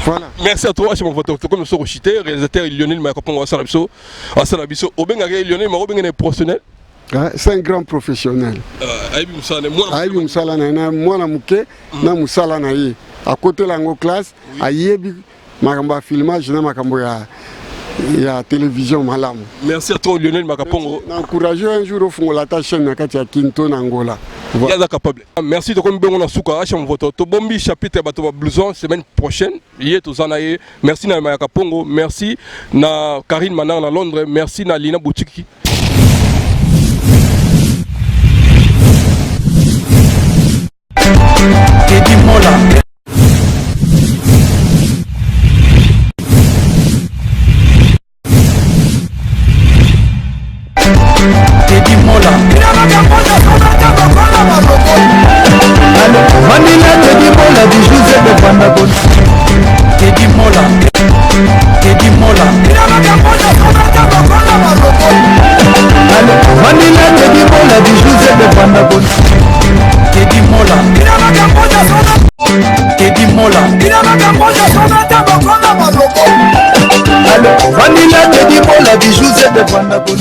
voilà merci à toi Chama Voto comme so chité réalisateur Lionel Makopongo wasala biso obenga Lionel Makobenga professionnel. C'est un grand professionnel. Aïbi Moussala na mwana muke na Moussala na ye. À côté de la classe, ayebi makambo ya filmage na makambo ya télévision malamu. Merci à toi Lionel Makapongo. N'encourage un jour au fond la chaîne na kati ya Kinto na Angola. Voilà. Capable. Merci de comme bengo na suka acha mvoto. To bombi chapitre bato ba blouson semaine prochaine. Yé to zanaye. Merci na Makapongo, merci na Karine Manar na Londres, merci na Lina Bouchiki. Teddy Mola. Teddy Mola. Vanilla Teddy Mola du José de Pandagon. Teddy Mola. Teddy Mola. Vanilla Teddy Mola du José de Pandagon. Teddy Mola. Teddy Mola. Vanilla Teddy Mola du José de Pandagon.